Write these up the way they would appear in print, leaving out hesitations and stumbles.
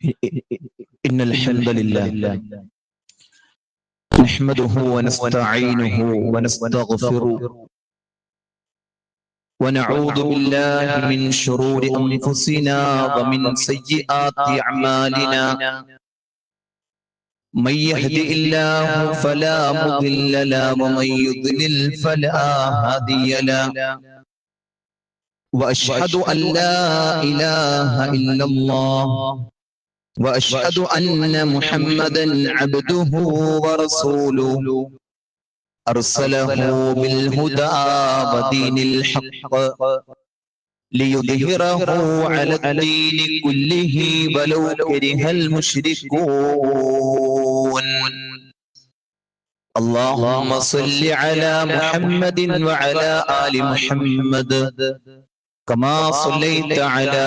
إن الحمد لله نحمده ونستعينه ونستغفره ونعوذ بالله من شرور أنفسنا ومن سيئات أعمالنا من يهدئ الله فلا مضل له ومن يضلل فلا هادي له وأشهد أن لا إله إلا الله وأشهد أن محمدا عبده ورسوله أرسله بالهدى ودين الحق ليظهره على الدين كله ولو كره المشركون اللهم صل على محمد وعلى آل محمد كما صليت على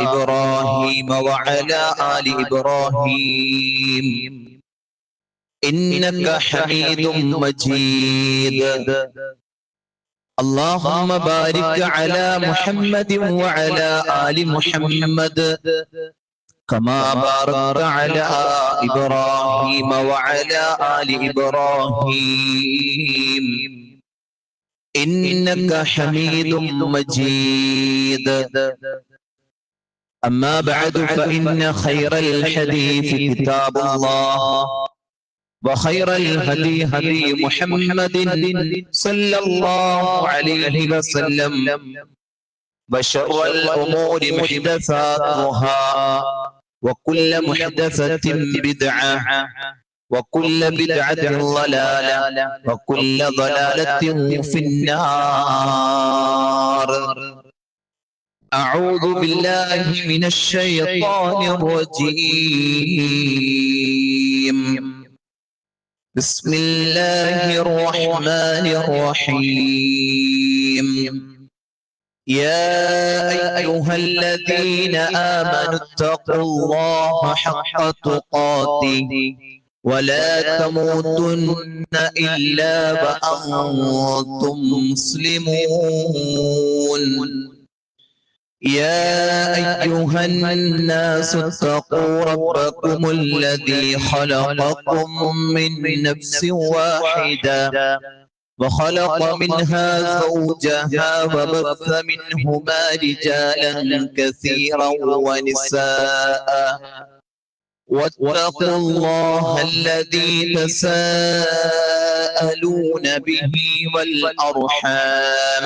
إبراهيم وعلى آل إبراهيم إنك حميد مجيد اللهم بارك على محمد وعلى آل محمد كما باركت على إبراهيم وعلى آل إبراهيم إنك حميد مجيد أما بعد فإن خير الحديث كتاب الله وخير الهدي هدي محمد صلى الله عليه وسلم وشر الأمور محدثاتها وكل محدثة بدعة وكل بدعة ضلالة وكل ضلالة في النار أعوذ بالله من الشيطان الرجيم بسم الله الرحمن الرحيم يا أيها الذين آمنوا اتقوا الله حق تقاته ولا تموتن إلا وأنتم مسلمون يا أيها الناس اتقوا ربكم الذي خلقكم من نفس واحدة وخلق منها زوجها وبث منهما رجالا كثيرا ونساء واتقوا الله الذي تساءلون به والأرحام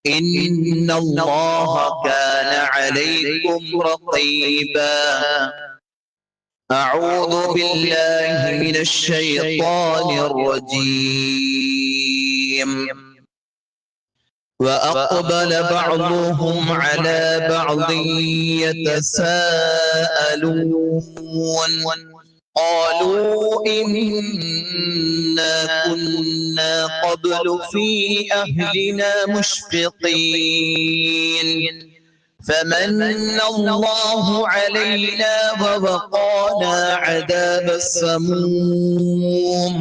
إن الله كان عليكم رقيبا أعوذ بالله من الشيطان الرجيم وأقبل بعضهم على بعض يتساءلون قالوا إنا كنا قبل في أهلنا مشفقين فمن الله علينا ووقانا عذاب السموم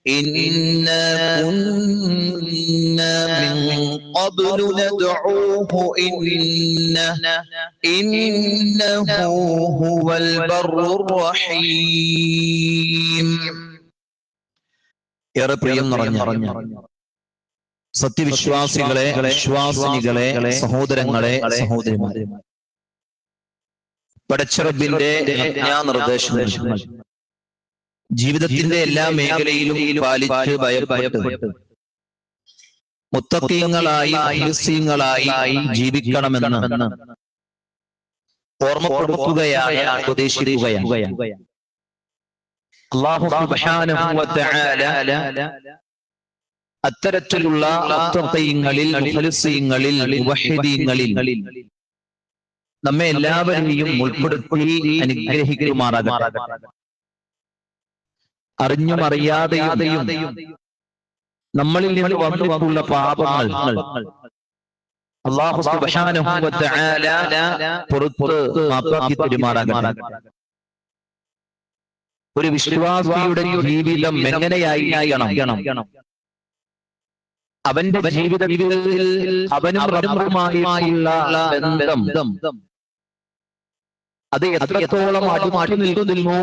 إنا كنا من قبل ندعوه إنه هو البر الرحيم ഏറെ പ്രിയം നിറഞ്ഞ സത്യവിശ്വാസികളെ വിശ്വാസിനികളെ സഹോദരങ്ങളെ സഹോദരിമാരെ പടച്ചറബിന്റെ നിർദ്ദേശങ്ങൾ ജീവിതത്തിന്റെ എല്ലാ മേഖലയിലും പാലിച്ച് ഭയപ്പെട്ട് മുത്തഖീങ്ങളായി മുഖ്ലിസീങ്ങളായി ജീവിക്കണമെന്ന് ഓർമ്മപ്പെടുത്തുകയാണ്, ഉപദേശിക്കുകയാണ്. അല്ലാഹു സുബ്ഹാനഹു വ തആല അത്തരത്തിലുള്ള മുത്തഖീങ്ങളിൽ മുഖ്ലിസീങ്ങളിൽ മുവഹിദീങ്ങളിൽ നമ്മെ എല്ലാവരെയും ഉൾപ്പെടുത്തി അനുഗ്രഹിക്കുമാറാകട്ടെ. അറിഞ്ഞും അറിയാതെയും നമ്മളിൽ നിന്ന് വന്നിട്ടുള്ള പാപങ്ങൾ അല്ലാഹു സുബ്ഹാനഹു വ തആല പുറത്ത് മാപ്പാക്കി പെരുമാറാകട്ടെ. ഒരു വിശ്വാസിയുടെ ജീവിതം എങ്ങനെയായിരിക്കണം? അവന്റെ ജീവിതത്തിൽ അവനും റബ്ബുമായുള്ള ബന്ധം അത് എത്രത്തോളം അടിമാറ്റി നിൽക്കുന്നു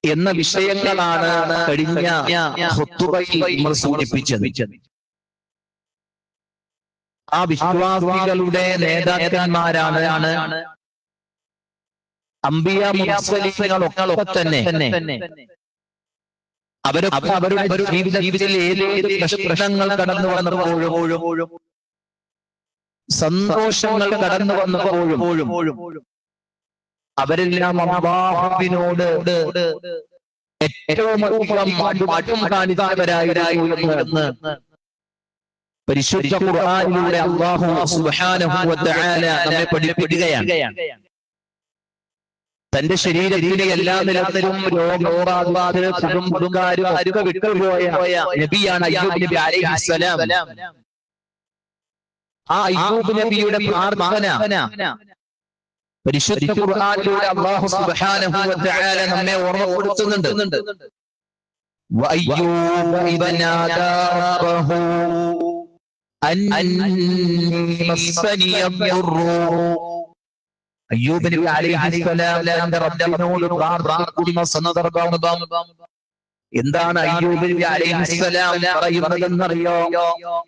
എന്ന വിഷയങ്ങളാണ് കഴിഞ്ഞ ഖുത്ബയിൽ നമ്മൾ സൂചിപ്പിച്ചത്. ആ വിശ്വാസികളുടെ നേതാക്കന്മാരാണ് അംബിയ മുർസലീങ്ങളൊക്കെ തന്നെ. അവരൊക്കെ അവരുടെ ജീവിതത്തിൽ ഏതേത് പ്രശ്നങ്ങൾ കടന്നു വന്നപ്പോഴും സന്തോഷങ്ങൾ കടന്നു വന്നപ്പോഴും അവരെല്ലാം അല്ലാഹുവിനോട് ഏറ്റവും അധികം കാണിച്ചവരായിരുന്നു പരിശുദ്ധ ഖുർആനിലൂടെ അല്ലാഹു സുബ്ഹാനഹു വ തആല നമ്മെ പഠിപ്പിക്കുകയാണ്. തന്റെ ശരീരത്തിന്റെ എല്ലാ നിലത്തിലും രോഗബാധിതരും കുടുംബക്കാരും ഒക്കെ വിട്ടുപോയ നബിയാണ് അയ്യൂബ് നബി അലൈഹിസ്സലാം. ആ അയ്യൂബ് നബിയുടെ പ്രാർത്ഥന പരിശുദ്ധ ഖുർആനിലൂടെ അല്ലാഹു സുബ്ഹാനഹു വ തആല നമ്മെ ഓർമ്മപ്പെടുത്തുന്നുണ്ട്. വഅയ്യൂബ ഇദ നാദാ റബ്ബഹു അന്നീ മസ്സനിയ ദ്ദുർറു. അയ്യൂബ് നബി അലൈഹിസ്സലാം തന്റെ റബ്ബിനോട് പ്രാർത്ഥിക്കുന്ന സന്ദർഭം എന്താണ്? അയ്യൂബ് നബി അലൈഹിസ്സലാം പറയുന്നതെന്നറിയോ?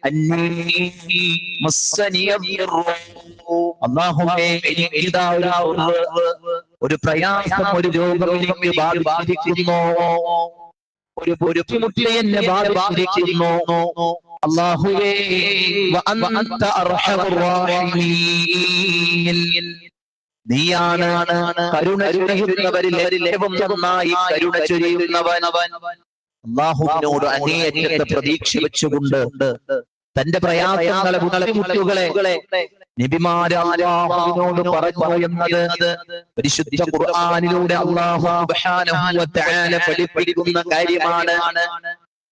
അന്നീ മസ്സനിയ ദ്ദുർറു. അല്ലാഹുവേ, എനിക്കിതാ ഒരു പ്രയാസം, ഒരു രോഗം എനിക്ക് ബാധിക്കുന്നു, ഒരു ബുദ്ധിമുട്ട് എന്നെ ബാധിക്കുന്നു. അല്ലാഹുവേ, വഅൻത അർഹമുർ റഹീമീൻ. നീയാണ് കരുണ ചൊരിയുന്നവരിൽ ഏറ്റവും നന്നായി കരുണ ചൊരിയുന്നവൻ. അല്ലാഹുവിനോട് അങ്ങേയറ്റത്തെ പ്രതീക്ഷ വെച്ചുകൊണ്ട് തന്റെ പ്രയാസങ്ങളെ, ബുദ്ധിമുട്ടുകളെ നബിമാര് അല്ലാഹുവിനോട് പറഞ്ഞു എന്നത് പരിശുദ്ധ ഖുർആനിലൂടെ അല്ലാഹു സുബ്ഹാനഹു വ തആല പഠിപ്പിക്കുന്ന കാര്യമാണ്.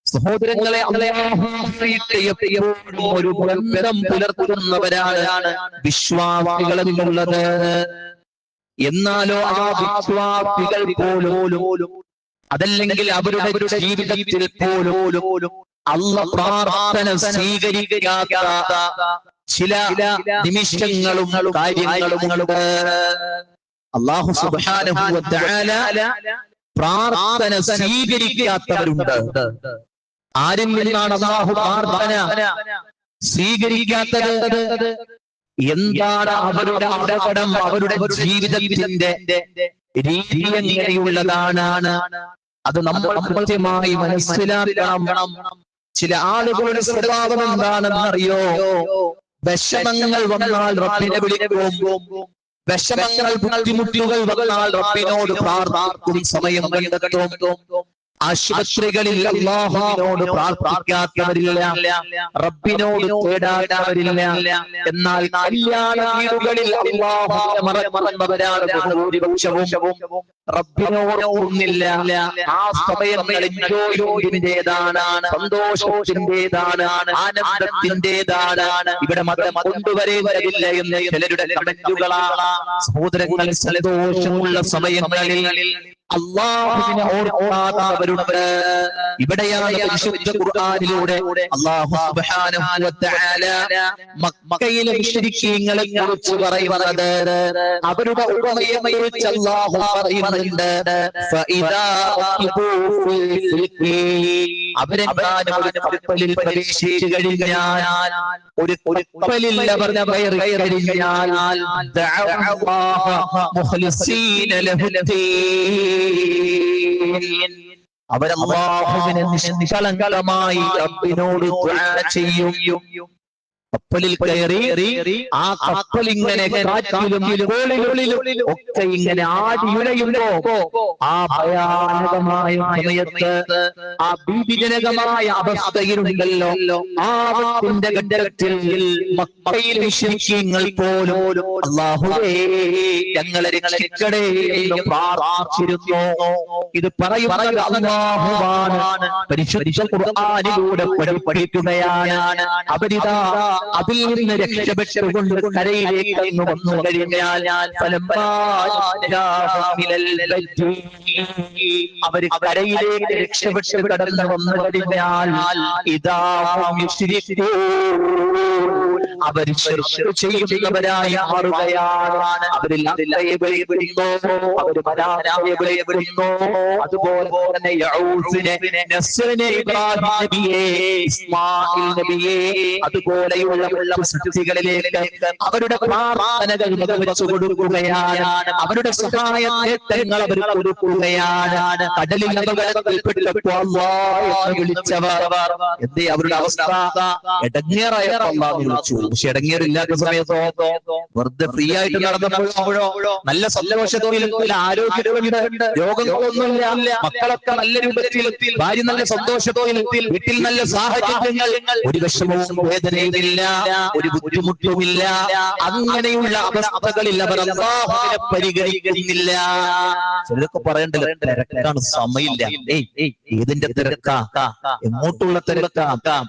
സഹോദരങ്ങളെ, അല്ലാഹുവുമായിട്ട് എപ്പോഴും ഒരു ബന്ധം പുലർത്തുന്നവരാണ് വിശ്വാസികൾ എന്നുള്ളത്. എന്നാലോ ആ വിശ്വാസികൾ പോലും അതല്ലെങ്കിൽ അവരുടെ ജീവിതത്തിൽ പോലും അല്ലാഹു പ്രാർത്ഥന സ്വീകരിക്കാത്ത ചില നിമിഷങ്ങളും കാര്യങ്ങളുമുണ്ട്. അല്ലാഹു സുബ്ഹാനഹു വ തആല പ്രാർത്ഥന സ്വീകരിക്കാത്തവരുണ്ട്. ആരിൽ നിന്നാണ് അല്ലാഹു പ്രാർത്ഥന സ്വീകരിക്കാത്തത്? എന്താണ് അവരുടെ അപകടം? അവരുടെ ജീവിതത്തിന്റെ രീതി എങ്ങനെയുള്ളതാണ്? അത് നമ്മൾ കൃത്യമായി മനസ്സിലാക്കണം. ചില ആളുകളുടെ സ്വഭാവം എന്താണെന്ന് അറിയോ? വിഷമങ്ങൾ വന്നാൽ റബ്ബിനെ വിളിക്കും, വിഷമങ്ങൾ, ബുദ്ധിമുട്ടുകൾ വന്നാൽ റബ്ബിനോട് പ്രാർത്ഥിക്കും, സമയം കണ്ടെത്തും. ആശുപത്രികളിൽ അല്ലാഹുവിനോട് പ്രാർത്ഥിക്കാത്തവരില്ല, റബ്ബിനോട് തേടാത്തവരില്ല. എന്നാൽ കല്യാണ വീടുകളിൽ അല്ലാഹുവിനെ മറന്നവരാണ് ഭൂരിപക്ഷവും. റബ്ബിനോട് ഒന്നില്ല. ആ സമയങ്ങൾ എൻജോയ്മെന്റിന്റേതാണ്, സന്തോഷത്തിന്റേതാണ്, ആനന്ദത്തിന്റേതാണ്. ഇവിടെ മതം കൊണ്ടുവരേണ്ടതില്ല എന്ന് ചിലരുടെ കമന്റുകളാണ്. സഹോദരങ്ങളിൽ, സന്തോഷമുള്ള സമയങ്ങളിൽ അല്ലാഹുവിനെ ഓർക്കാത്തവരുണ്ട്. ഇവിടെയാണ് പരിശുദ്ധ ഖുർആനിലൂടെ അല്ലാഹു സുബ്ഹാനഹു വ തആല മക്കയിലെ മുശ്രിക്കീങ്ങളെ കുറിച്ച് പറയുന്നത്. അവരുടെ ഉടമയെക്കുറിച്ച് അല്ലാഹു പറയുന്നുണ്ട്. ഫഇദാ റഖിബൂ ഫിൽ ഫുൽകി. അവരെങ്ങാനും ഒരു കപ്പലിൽ പ്രവേശിച്ചു കഴിഞ്ഞാൽ, ഒരു കപ്പലിൽ അവർ കയറി കഴിഞ്ഞാൽ, ദഅഉ അല്ലാഹ മുഖ്ലിസീന ലഹുദ്ദീൻ. അവരല്ലാഹുവിനെ നിഷ്കളങ്കമായി റബ്ബിനോട് ദുആ ചെയ്യും. കപ്പലിൽ കയറി ആ കപ്പൽ ഇങ്ങനെ കാറ്റിലും കോളിലും ഒക്കെ ഇങ്ങനെ ആടിയുലയുമ്പോ ആ ഭയാനകമായ സമയത്ത്, ആ ഭീതിജനകമായ അവസ്ഥയിലുണ്ടല്ലോ, ആപത്തിന്റെ ഘട്ടത്തിൽ മക്കയിൽ മുശ്രിക്കീങ്ങൾ പോലും അല്ലാഹുവേ ഞങ്ങളെ രക്ഷിക്കണേ എന്ന് പ്രാർത്ഥിച്ചിരുന്നു. ഇത് പറയുന്നത് അല്ലാഹുവാണ്. പരിശുദ്ധ ഖുർആനിലൂടെ പഠിപ്പിക്കുകയാണ്. അവരിതാ അതിൽ നിന്ന് രക്ഷപ്പെട്ടുകൊണ്ട് കരയിലേക്ക് അങ്ങ് വന്നു കഴിഞ്ഞാൽ അവർ കരയിലേക്ക് രക്ഷപ്പെട്ട് കടന്നു വന്നു കഴിഞ്ഞാൽ ഇതാ അവർ ചെയ്യുന്നവരായി മാറുകയാണ്. അവരിൽ അള്ളയെ വിളിക്കുന്നു, അവർ മനാനയെ വിളിക്കുന്നു. അതുപോലെ തന്നെ യഊസിനെ, നസ്റിനെ, ഇബ്രാഹിം നബിയെ, ഇസ്മായിൽ നബിയെ, അതുപോലെയുള്ള സൃഷ്ടികളിലേക്ക് അവരുടെ പ്രാർത്ഥനകൾ വെച്ചു കൊടുക്കുകയാണ്. അവരുടെ സഹായത്തെ അവർ കൊടുക്കുകയാണ്. കടലിൽ അപകടത്തിൽപ്പെട്ടപ്പോൾ അല്ലാഹ് എന്ന് വിളിച്ചവർ എന്തേ അവരുടെ അവസ്ഥ? ഇടങ്ങേറായപ്പോൾ അല്ലാഹ് വിളിച്ചു. പക്ഷെ ഇടങ്ങേറില്ലാത്ത സമയത്തോ വെറുതെ ഫ്രീ ആയിട്ട് നടന്നപ്പോഴോ നല്ല സന്തോഷത്തോടെ ആരോഗ്യമുണ്ട്, രോഗങ്ങളൊന്നുമില്ല, മക്കളൊക്കെ നല്ല രൂപത്തിൽ, ഭാര്യ നല്ല സന്തോഷത്തോടെ, വീട്ടിൽ നല്ല സാഹചര്യങ്ങൾ, ഒരു വിഷമവും വേദനയുമില്ല, ഒരു ബുദ്ധിമുട്ടുമില്ല. അങ്ങനെയുള്ള അവസ്ഥകളിൽ അവർ അല്ലാഹുവിനെ പരിഗണിക്കുന്നില്ല. ചിലരൊക്കെ പറയണ്ടല്ലോ തിരക്കാണ്, സമയമില്ല. ഏതിന്റെ തിരക്കാ? എങ്ങോട്ടുള്ള തിരക്കാ?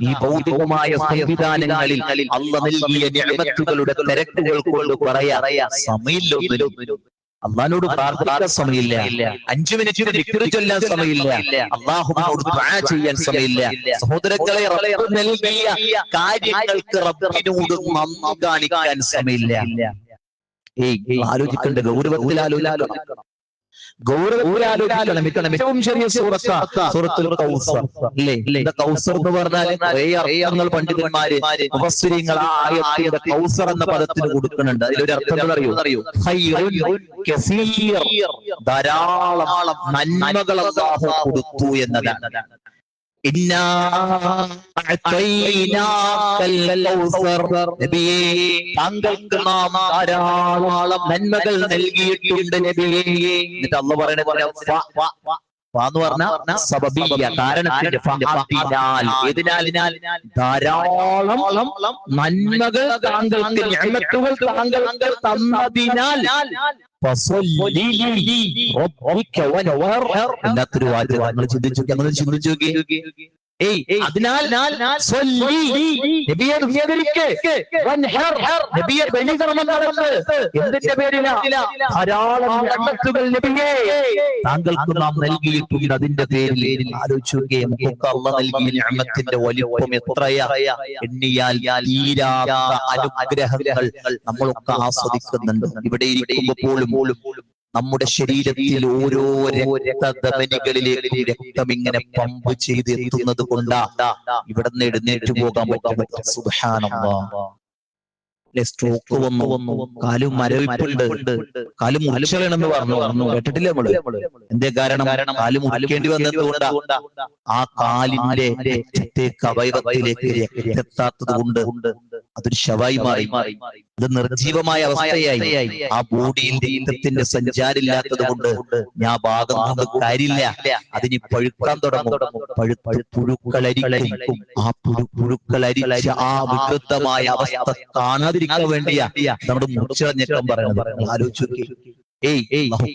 ഈ ഭൗതികമായ സംവിധാനങ്ങളിൽ അല്ലാഹ് നൽകിയ നിഅമത്തുകളുടെ തിരക്കുകൾ കൊണ്ട് പറയാ സമയമില്ല. അള്ളാഹിനോട് പ്രാർത്ഥിക്കാൻ സമയമില്ല, 5 മിനിറ്റ് ദിക്ർ ചൊല്ലാൻ സമയമില്ല, അള്ളാഹുവിനോട് ദുആ ചെയ്യാൻ സമയമില്ല. സഹോദരങ്ങളെ, റബ്ബ് നൽകിയ കാര്യങ്ങൾക്ക് റബ്ബിനോട് നന്ദി കാണിക്കാൻ സമയമില്ല. ആലോചിക്കേണ്ട, ഗൗരവത്തിൽ ആലോചിക്കണം. ഏറ്റവും ചെറിയ സൂറത്തുൽ കൗസർ അല്ലേ? കൗസർ എന്ന് പറഞ്ഞാൽ കുറേ അർത്ഥങ്ങൾ പണ്ഡിതന്മാര് മുഫസ്സിരീങ്ങൾ ആ ആയത്തിന്റെ കൗസർ എന്ന പദത്തിന് കൊടുക്കുന്നുണ്ട്. അതിലൊരു അർത്ഥം അറിയോ? ധാരാളം നന്മകൾ അല്ലാഹു കൊടുത്തു എന്നതാണ്. താങ്കൾക്ക് നാം ധാരാളം നന്മകൾ നൽകിയിട്ടുണ്ട് നബിയേ. എന്നിട്ട് അല്ലാഹു പറയുന്നത് കാരണത്തിന്റെ ഏതിനാൽ ധാരാളം നന്മകൾ താങ്കൾക്ക്, നിഅമത്തുകൾ താങ്കൾക്ക് തന്നതിനാൽ എല്ലാത്തൊരു വാചകം നിങ്ങൾ ചിന്തിച്ചു നോക്കി. അതിനാൽ എന്തിന്റെ പേരിലാ? ധാരാളം നിഅമത്തുകൾ നബിയേ താങ്കൾക്ക് നാം നൽകിയിട്ടുണ്ട്. അതിന്റെ പേരിൽ ആലോചിച്ചു നോക്കിയേ, നമുക്ക് അല്ലാഹ് നൽകിയ നിഅമത്തിന്റെ വലിപ്പം എത്രയാ! എണ്ണിയാൽ തീരാത്ത അനുഗ്രഹങ്ങൾ നമ്മളൊക്കെ ആസ്വദിക്കുന്നുണ്ട്. ഇവിടെ ഇരിക്കുമ്പോൾ പോലും നമ്മുടെ ശരീരത്തിൽ ഓരോ രക്തധമനികളിലേക്കും രക്തം ഇങ്ങനെ പമ്പ് ചെയ്ത് എത്തുന്നത് കൊണ്ടാ ഇവിടെ നിന്ന് എഴുന്നേറ്റ് പോകാൻ പറ്റും. സുബ്ഹാനല്ലാഹ്. സ്ട്രോക്ക് വന്നു, കാലും മരവിപ്പുണ്ട്, കാല് മുറിച്ചളയണമെന്ന് പറഞ്ഞു കേട്ടിട്ടില്ല നമ്മള്? എന്തേ കാരണം? കാല് മുറിക്കേണ്ടി വന്നതുകൊണ്ടാ. ആ കാലിന്റെ രക്തത്തേക്ക്, അവയവത്തിലേക്ക് രക്തമെത്താത്തത് കൊണ്ട് അതൊരു ശവായി മാറി, അത് നിർജീവമായ അവസ്ഥയായി. ആ ബോഡിയിൽ രക്തത്തിന്റെ സഞ്ചാരമില്ലാത്തത് കൊണ്ട് ഞാൻ ഭാഗം കൊണ്ട് കാര്യമില്ല, അതിന് പഴുക്കാൻ തുടങ്ങും. പുഴുക്കളരിക്കും. ആ പുഴുക്കളരിച്ച ആ വികൃതമായ അവസ്ഥ കാണാതിരിക്കാൻ വേണ്ടിയാ നമ്മുടെ മുറിച്ചഞ്ഞക്കം പറയുന്നത്. ആലോചിച്ചു.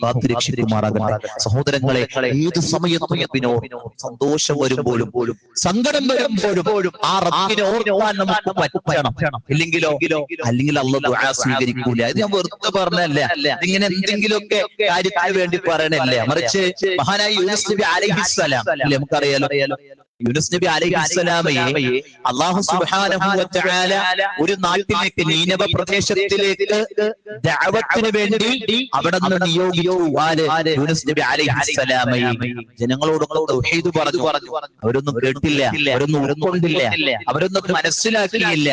കാത്തുരക്ഷിക്കുമാറാകട്ടെ. സഹോദരങ്ങളെ, ഏത് സമയത്തും സന്തോഷം വരുമ്പോഴും സങ്കടം വരുമ്പോഴും ആ റബ്ബിനെ ഓർക്കാൻ നമുക്ക് പറ്റണം. അല്ലെങ്കിൽ അല്ലാഹു ദുആ സ്വീകരിക്കൂല. ഇത് ഞാൻ വെറുതെ പറഞ്ഞല്ല, ഇങ്ങനെ എന്തെങ്കിലുമൊക്കെ കാര്യത്തിന് വേണ്ടി പറയണല്ലേ. മറിച്ച് മഹാനായ യൂനുസ് നബി അലൈഹിസ്സലാം അല്ലേ, നമുക്കറിയാലോ, യൂനുസ് നബി അലൈഹിസ്സലാമയെ അല്ലാഹു സുബ്ഹാനഹു വ തആല ഒരു നാട്ടിലേക്ക്, നീനവ പ്രദേശത്തിലേക്ക് ദഅവത്തിന് വേണ്ടി അവിടെ നിന്ന് നിയോഗിച്ചു. യൂനുസ് നബി അലൈഹിസ്സലാമയെ ജനങ്ങളോടൊക്കെ തൗഹീദ് പറഞ്ഞു. അവരൊന്നും കേട്ടില്ല, അവരൊന്നും ഉൾക്കൊണ്ടില്ല, അവരൊന്നും മനസ്സിലാക്കിയില്ല.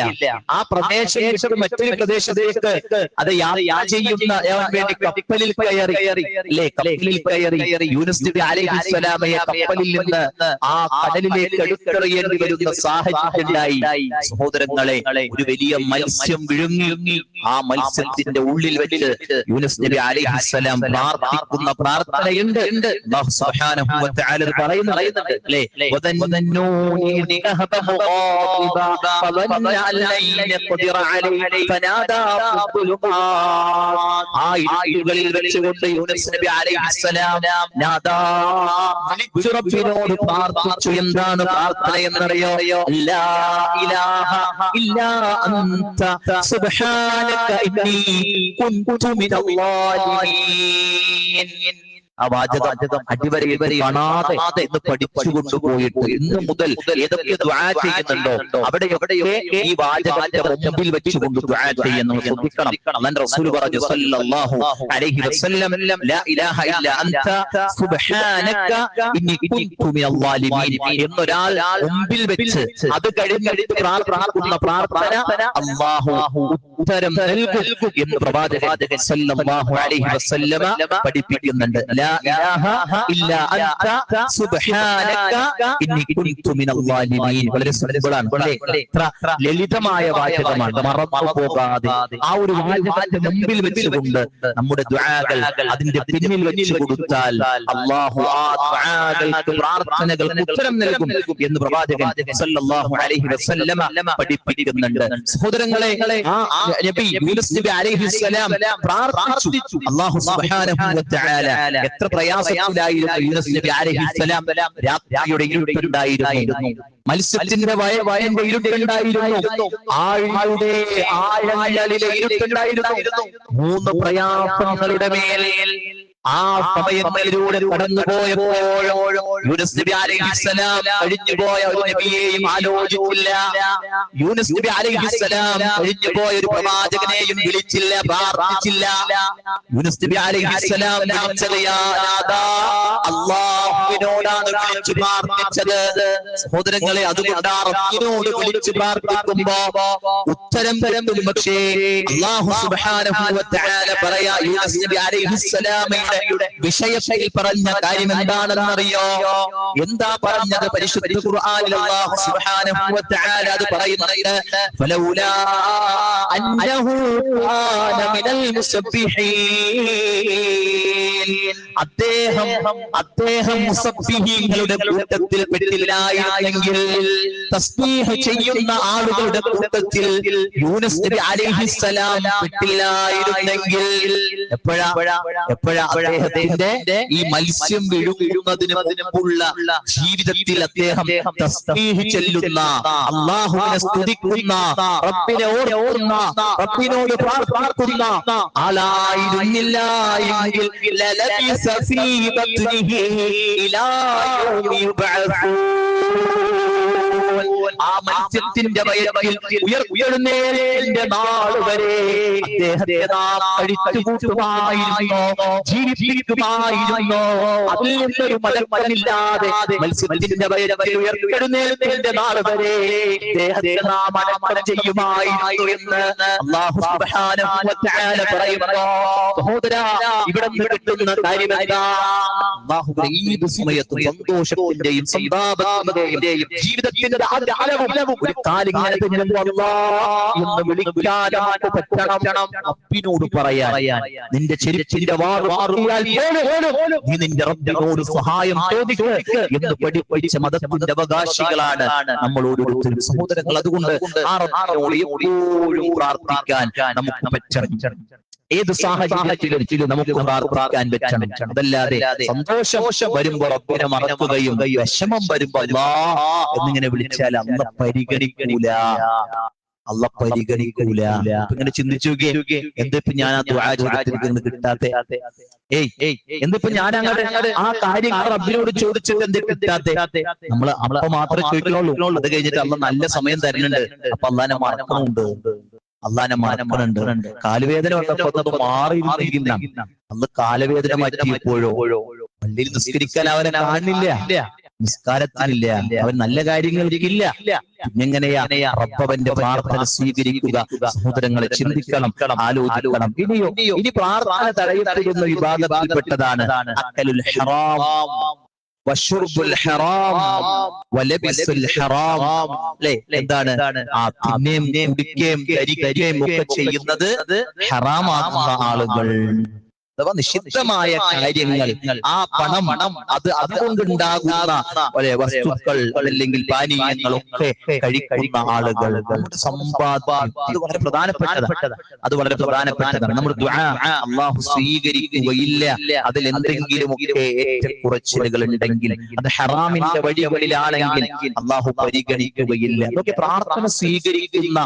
ആ പ്രദേശം മറ്റൊരു പ്രദേശത്തേക്ക് അത് യാത്ര ചെയ്യുന്ന വേണ്ടി കപ്പലിൽ കയറി യൂനുസ് നബി അലൈഹിസ്സലാമയെ കപ്പലിൽ നിന്ന് ആ കടലിൽ എടുത്തെറിയേണ്ടി വരുന്ന സാഹചര്യമുണ്ടായി. സഹോദരങ്ങളെ, ഒരു വലിയ മത്സ്യം വിഴുങ്ങി. ആ മത്സ്യത്തിന്റെ ഉള്ളിൽ വെച്ച് യൂനുസ് നബി അലൈഹിസ്സലാം പ്രാർത്ഥിക്കുന്ന പ്രാർത്ഥനയുണ്ട്. അല്ലാഹു സുബ്ഹാനഹു വ തആല പറയുന്നുണ്ട് അല്ലേ, വദന്നൂനി നിഹബ ഫളന്ന അല്ലൈന ഖദിറ അലൈഹി ഫനാദാ ഫുലുമാ. ആ ആ ഇരുട്ടുകളിൽ വെച്ചുകൊണ്ട് യൂനുസ് നബി അലൈഹിസ്സലാം നാദാ വിളിച്ചു റബ്ബിനോട് പ്രാർത്ഥിച്ചു. എന്താണ് പ്രാർത്ഥന എന്നറിയോ? ലാ ഇലാഹ ഇല്ലാ അൻത സുബ്ഹാനക ഇന്നി കുൻതു മിനൽ ളാലിമീൻ. ആ വാചകം അടിവരയിൽ കാണാതെ എന്ന് പഠിച്ചു കൊണ്ടുപോയിട്ട് ഇന്ന് മുതൽ ഏതൊക്കെ ദുആ ചെയ്യുന്നുണ്ടോ അവിടെയൊക്കെ ഈ വാചകത്തിന്റെ മുമ്പിൽ വെച്ചുകൊണ്ട് ദുആ ചെയ്യുന്നു. ശ്രദ്ധിക്കണം. അല്ലാഹുവിന്റെ റസൂൽ പറഞ്ഞു സല്ലല്ലാഹു അലൈഹി വസല്ലം ലാ ഇലാഹ ഇല്ല അൻത സുബ്ഹാനക ഇന്നി കുൻതു മിനൽ ളാലിമീൻ എന്നൊരാൾ മുമ്പിൽ വെച്ച് അത് കഴിഞ്ഞിട്ട് പ്രാർത്ഥിക്കുന്ന പ്രാർത്ഥന അല്ലാഹു ഉത്തരം നൽകും എന്ന് പ്രവാചകൻ സല്ലല്ലാഹു അലൈഹി വസല്ലം പഠിപ്പിക്കുന്നുണ്ട്. ലാ ഇലാഹ ഇല്ലാ അൻത സുബ്ഹാനക ഇന്നി കുൻതു മിനൽ ളാലിമീൻ. വളരെ സിമ്പിളാണ്, എത്ര ലളിതമായ വാചകമാണ്. മറന്നു പോകാതെ ആ ഒരു വാചകത്തിന്റെ മുമ്പിൽ വെച്ചുകൊണ്ട് നമ്മുടെ ദുആകൾ അതിന്റെ പിന്നിൽ വെച്ച് കൊടുത്താൽ അല്ലാഹു ആ ദുആകൾക്ക് പ്രാർത്ഥനകൾക്ക് ഉത്തരം നൽകും എന്ന് പ്രവാചകൻ സല്ലല്ലാഹു അലൈഹി വസല്ലം പഠിപ്പിക്കുന്നുണ്ട്. സഹോദരങ്ങളെ, ആ നബി യൂനുസ് നബി അലൈഹിസ്സലാം പ്രാർത്ഥിച്ചു. അല്ലാഹു സുബ്ഹാനഹു വ തആല എത്ര പ്രയാസത്തിലായിരുന്നു യൂനുസ് നബി അലൈഹിസ്സലാം. രാത്രിയുടെ ഇരുട്ടുണ്ടായിരുന്നു, മത്സ്യത്തിന്റെ വയന്റെ ഇരുട്ടുണ്ടായിരുന്നു, ആഴങ്ങളുടെ ആഴങ്ങളിലെ ഇരുട്ടുണ്ടായിരുന്നു. 3 പ്രയാസങ്ങളുടെ മേൽ ആ സമയങ്ങളിലൂടെ കടന്നുപോയപ്പോൾ യൂനുസ് നബി അലൈഹിസ്സലാം കഴിഞ്ഞുപോയ ഒരു നബിയെയും ആലോചിച്ചില്ല. യൂനുസ് നബി അലൈഹിസ്സലാം കഴിഞ്ഞുപോയ ഒരു പ്രവാചകനെയും വിളിച്ചില്ല, പ്രാർത്ഥിച്ചില്ല. യൂനുസ് നബി അലൈഹിസ്സലാം വിളിച്ചത് യാ നാദാ, അല്ലാഹുവിനോടാണ് വിളിച്ചു പ്രാർത്ഥിച്ചത്. സഹോദരങ്ങളെ, അതുകൊണ്ടാണ് റബ്ബിനോട് വിളിച്ചു പ്രാർത്ഥിക്കുമ്പോ ഉത്തരം കിട്ടും. പക്ഷേ അല്ലാഹു സുബ്ഹാനഹു വ തആല പറയാ യൂനുസ് നബി അലൈഹിസ്സലാമിന്റെ വിഷയത്തിൽ പറഞ്ഞ കാര്യം എന്താണെന്നറിയോ? എന്താ പറഞ്ഞത്? പരിശുദ്ധ ഖുർആനിൽ അല്ലാഹു സുബ്ഹാനഹു വ തആല അത് പറയുന്നുണ്ട്. ഫലൗലാ അന്നഹു കാന മിനൽ മുസബ്ബിഹീൻ. അദ്ദേഹം മുസബ്ബിഹീങ്ങളുടെ കൂട്ടത്തിൽ പെട്ടില്ലായിരുന്നെങ്കിൽ, തസ്ബീഹ് ചെയ്യുന്ന ആളുകളുടെ കൂട്ടത്തിൽ യൂനുസ് നബി അലൈഹിസ്സലാം പെട്ടില്ലായിരുന്നെങ്കിൽ, എപ്പോഴാ അദ്ദേഹത്തിന്റെ ഈ മത്സ്യം വിഴുങ്ങുന്നതിന് മുമ്പുള്ള ജീവിതത്തിൽ അദ്ദേഹം തസ്ബീഹ് ചൊല്ലുന്ന, അല്ലാഹുവിനെ സ്തുതിക്കുന്ന, റബ്ബിനെ ഓർക്കുന്ന, റബ്ബിനോട് പ്രാർത്ഥിക്കുന്ന ആളായിരുന്നില്ല എങ്കിൽ ലലബിസ ഫീ ബത്നിഹി ഇലാ യൗമി യുബ്അസൂൻ. ആ മത്സ്യത്തിന്റെ വയറ്റിൽ ഉയർന്നെഴുന്നേൽപ്പിന്റെ നാൾ വരെ അദ്ദേഹത്തെ നാം കഴിച്ചുകൂട്ടുമായിരുന്നു, ജീവിപ്പിക്കുമായിരുന്നു. അതിൽ നിന്നൊരു മലമലമില്ലാതെ മത്സ്യത്തിന്റെ വയറ്റിൽ ഉയർന്നെഴുന്നേൽപ്പിന്റെ നാൾ വരെ അദ്ദേഹത്തെ നാം അടക്കം ചെയ്യുമായിരുന്നു എന്ന് അല്ലാഹു സുബ്ഹാനഹു വ തആല പറയുന്നു. സഹോദരാ, ഇവിടെ നിന്ന് കിട്ടുന്ന കാര്യം എന്താ? അല്ലാഹു ഏത് സമയത്തും സന്തോഷത്തിന്റെയും സന്താപത്തിന്റെയും ജീവിതത്തിന്റെ ഒരു കാലിങ്ങനെ എന്ന് വിളിക്കാൻ പറ്റണം. റബ്ബിനോട് പറയാൻ, നിന്റെ ചെരുപ്പിന്റെ വാറിയാൽ നീ നിന്റെ റബ്ബിനോട് സഹായം ചോദിക്കുക എന്ന് പഠിപ്പിച്ച മതത്തിന്റെ അവകാശികളാണ് നമ്മൾ ഓരോരുത്തരും. സഹോദരങ്ങൾ, അതുകൊണ്ട് ആ റബ്ബിനോട് എപ്പോഴും പ്രാർത്ഥിക്കാൻ നമുക്ക് പറ്റണം. ഏത് സാഹചര്യത്തിലും നമുക്ക് പ്രാർത്ഥിക്കാൻ പറ്റണം. അതല്ലാതെ സന്തോഷം വരുമ്പോ റബ്ബിനെ മറക്കുകയും വിഷമം വരുമ്പോ അല്ലാഹ് എന്നിങ്ങനെ വിളിച്ചാൽ അല്ല പരിഗണിക്കൂല. ഇങ്ങനെ ചിന്തിച്ചു നോക്കിയേ, എന്തിപ്പോ ഞാൻ ആ ദുആ ചോദിച്ചിരിക്കുന്നത് കിട്ടാത്തെ? എന്തിപ്പോ ഞാൻ അങ്ങോട്ട് ആ കാര്യങ്ങൾ റബ്ബിനോട് ചോദിച്ചിട്ട് എന്ത് കിട്ടാത്തെ? നമ്മള് അപ്പൊ മാത്രമേ ചോദിക്കുന്നുള്ളൂ. അത് കഴിഞ്ഞിട്ട് അല്ല നല്ല സമയം തരുന്നുണ്ട്, അപ്പൊ അള്ളാനെ മറക്കണുണ്ട്, അള്ളാനെ മറക്കണുണ്ട്. കാലുവേദന വന്നപ്പോ മാറിയിരുന്നില്ല, അന്ന് കാലുവേദന മാറ്റിയപ്പോഴോ പള്ളിയിൽ നിസ്കരിക്കാൻ അവനെ കാണില്ല, നിസ്കാരത്തിനില്ല, അവൻ നല്ല കാര്യങ്ങൾക്കില്ല. പിന്നെങ്ങനെയാ റബ്ബവന്റെ പ്രാർത്ഥന സ്വീകരിക്കുക? സഹോദരങ്ങളെ, ചിന്തിക്കണം, ആലോചിക്കണം. ഇനി പ്രാർത്ഥന തടയപ്പെടുന്ന വിഭാഗത്തിൽപ്പെട്ടതാണ് അക്കലുൽ ഹറാം, വശുർബുൽ ഹറാം, വലബിസുൽ ഹറാം. അല്ലേ? എന്താണ്? ആ തിന്നുകയും കുടിക്കുകയും ധരിക്കുകയും ഒക്കെ ചെയ്യുന്നത് ഹറാമാകുന്ന ആളുകൾ. അഥവാ നിഷിദ്ധമായ കാര്യങ്ങൾ, ആ പണം അതുകൊണ്ടുണ്ടാകുന്ന വസ്തുക്കൾ അതല്ലെങ്കിൽ പാനീയങ്ങളൊക്കെ കഴിക്കുന്ന ആളുകൾ, നമ്മുടെ സമ്പാദ്യം അത് വളരെ പ്രധാനപ്പെട്ടതാണ്. നമ്മുടെ ദുആ അല്ലാഹു സ്വീകരിക്കുകയില്ല. അതിൽ എന്തെങ്കിലുമൊക്കെ ഏറ്റക്കുറച്ചിലുകൾ ഉണ്ടെങ്കിൽ, അത് ഹറാമിന്റെ വഴികളിലാണെങ്കിൽ അല്ലാഹു പരിഗണിക്കുകയില്ല. അതൊക്കെ പ്രാർത്ഥന സ്വീകരിക്കുന്ന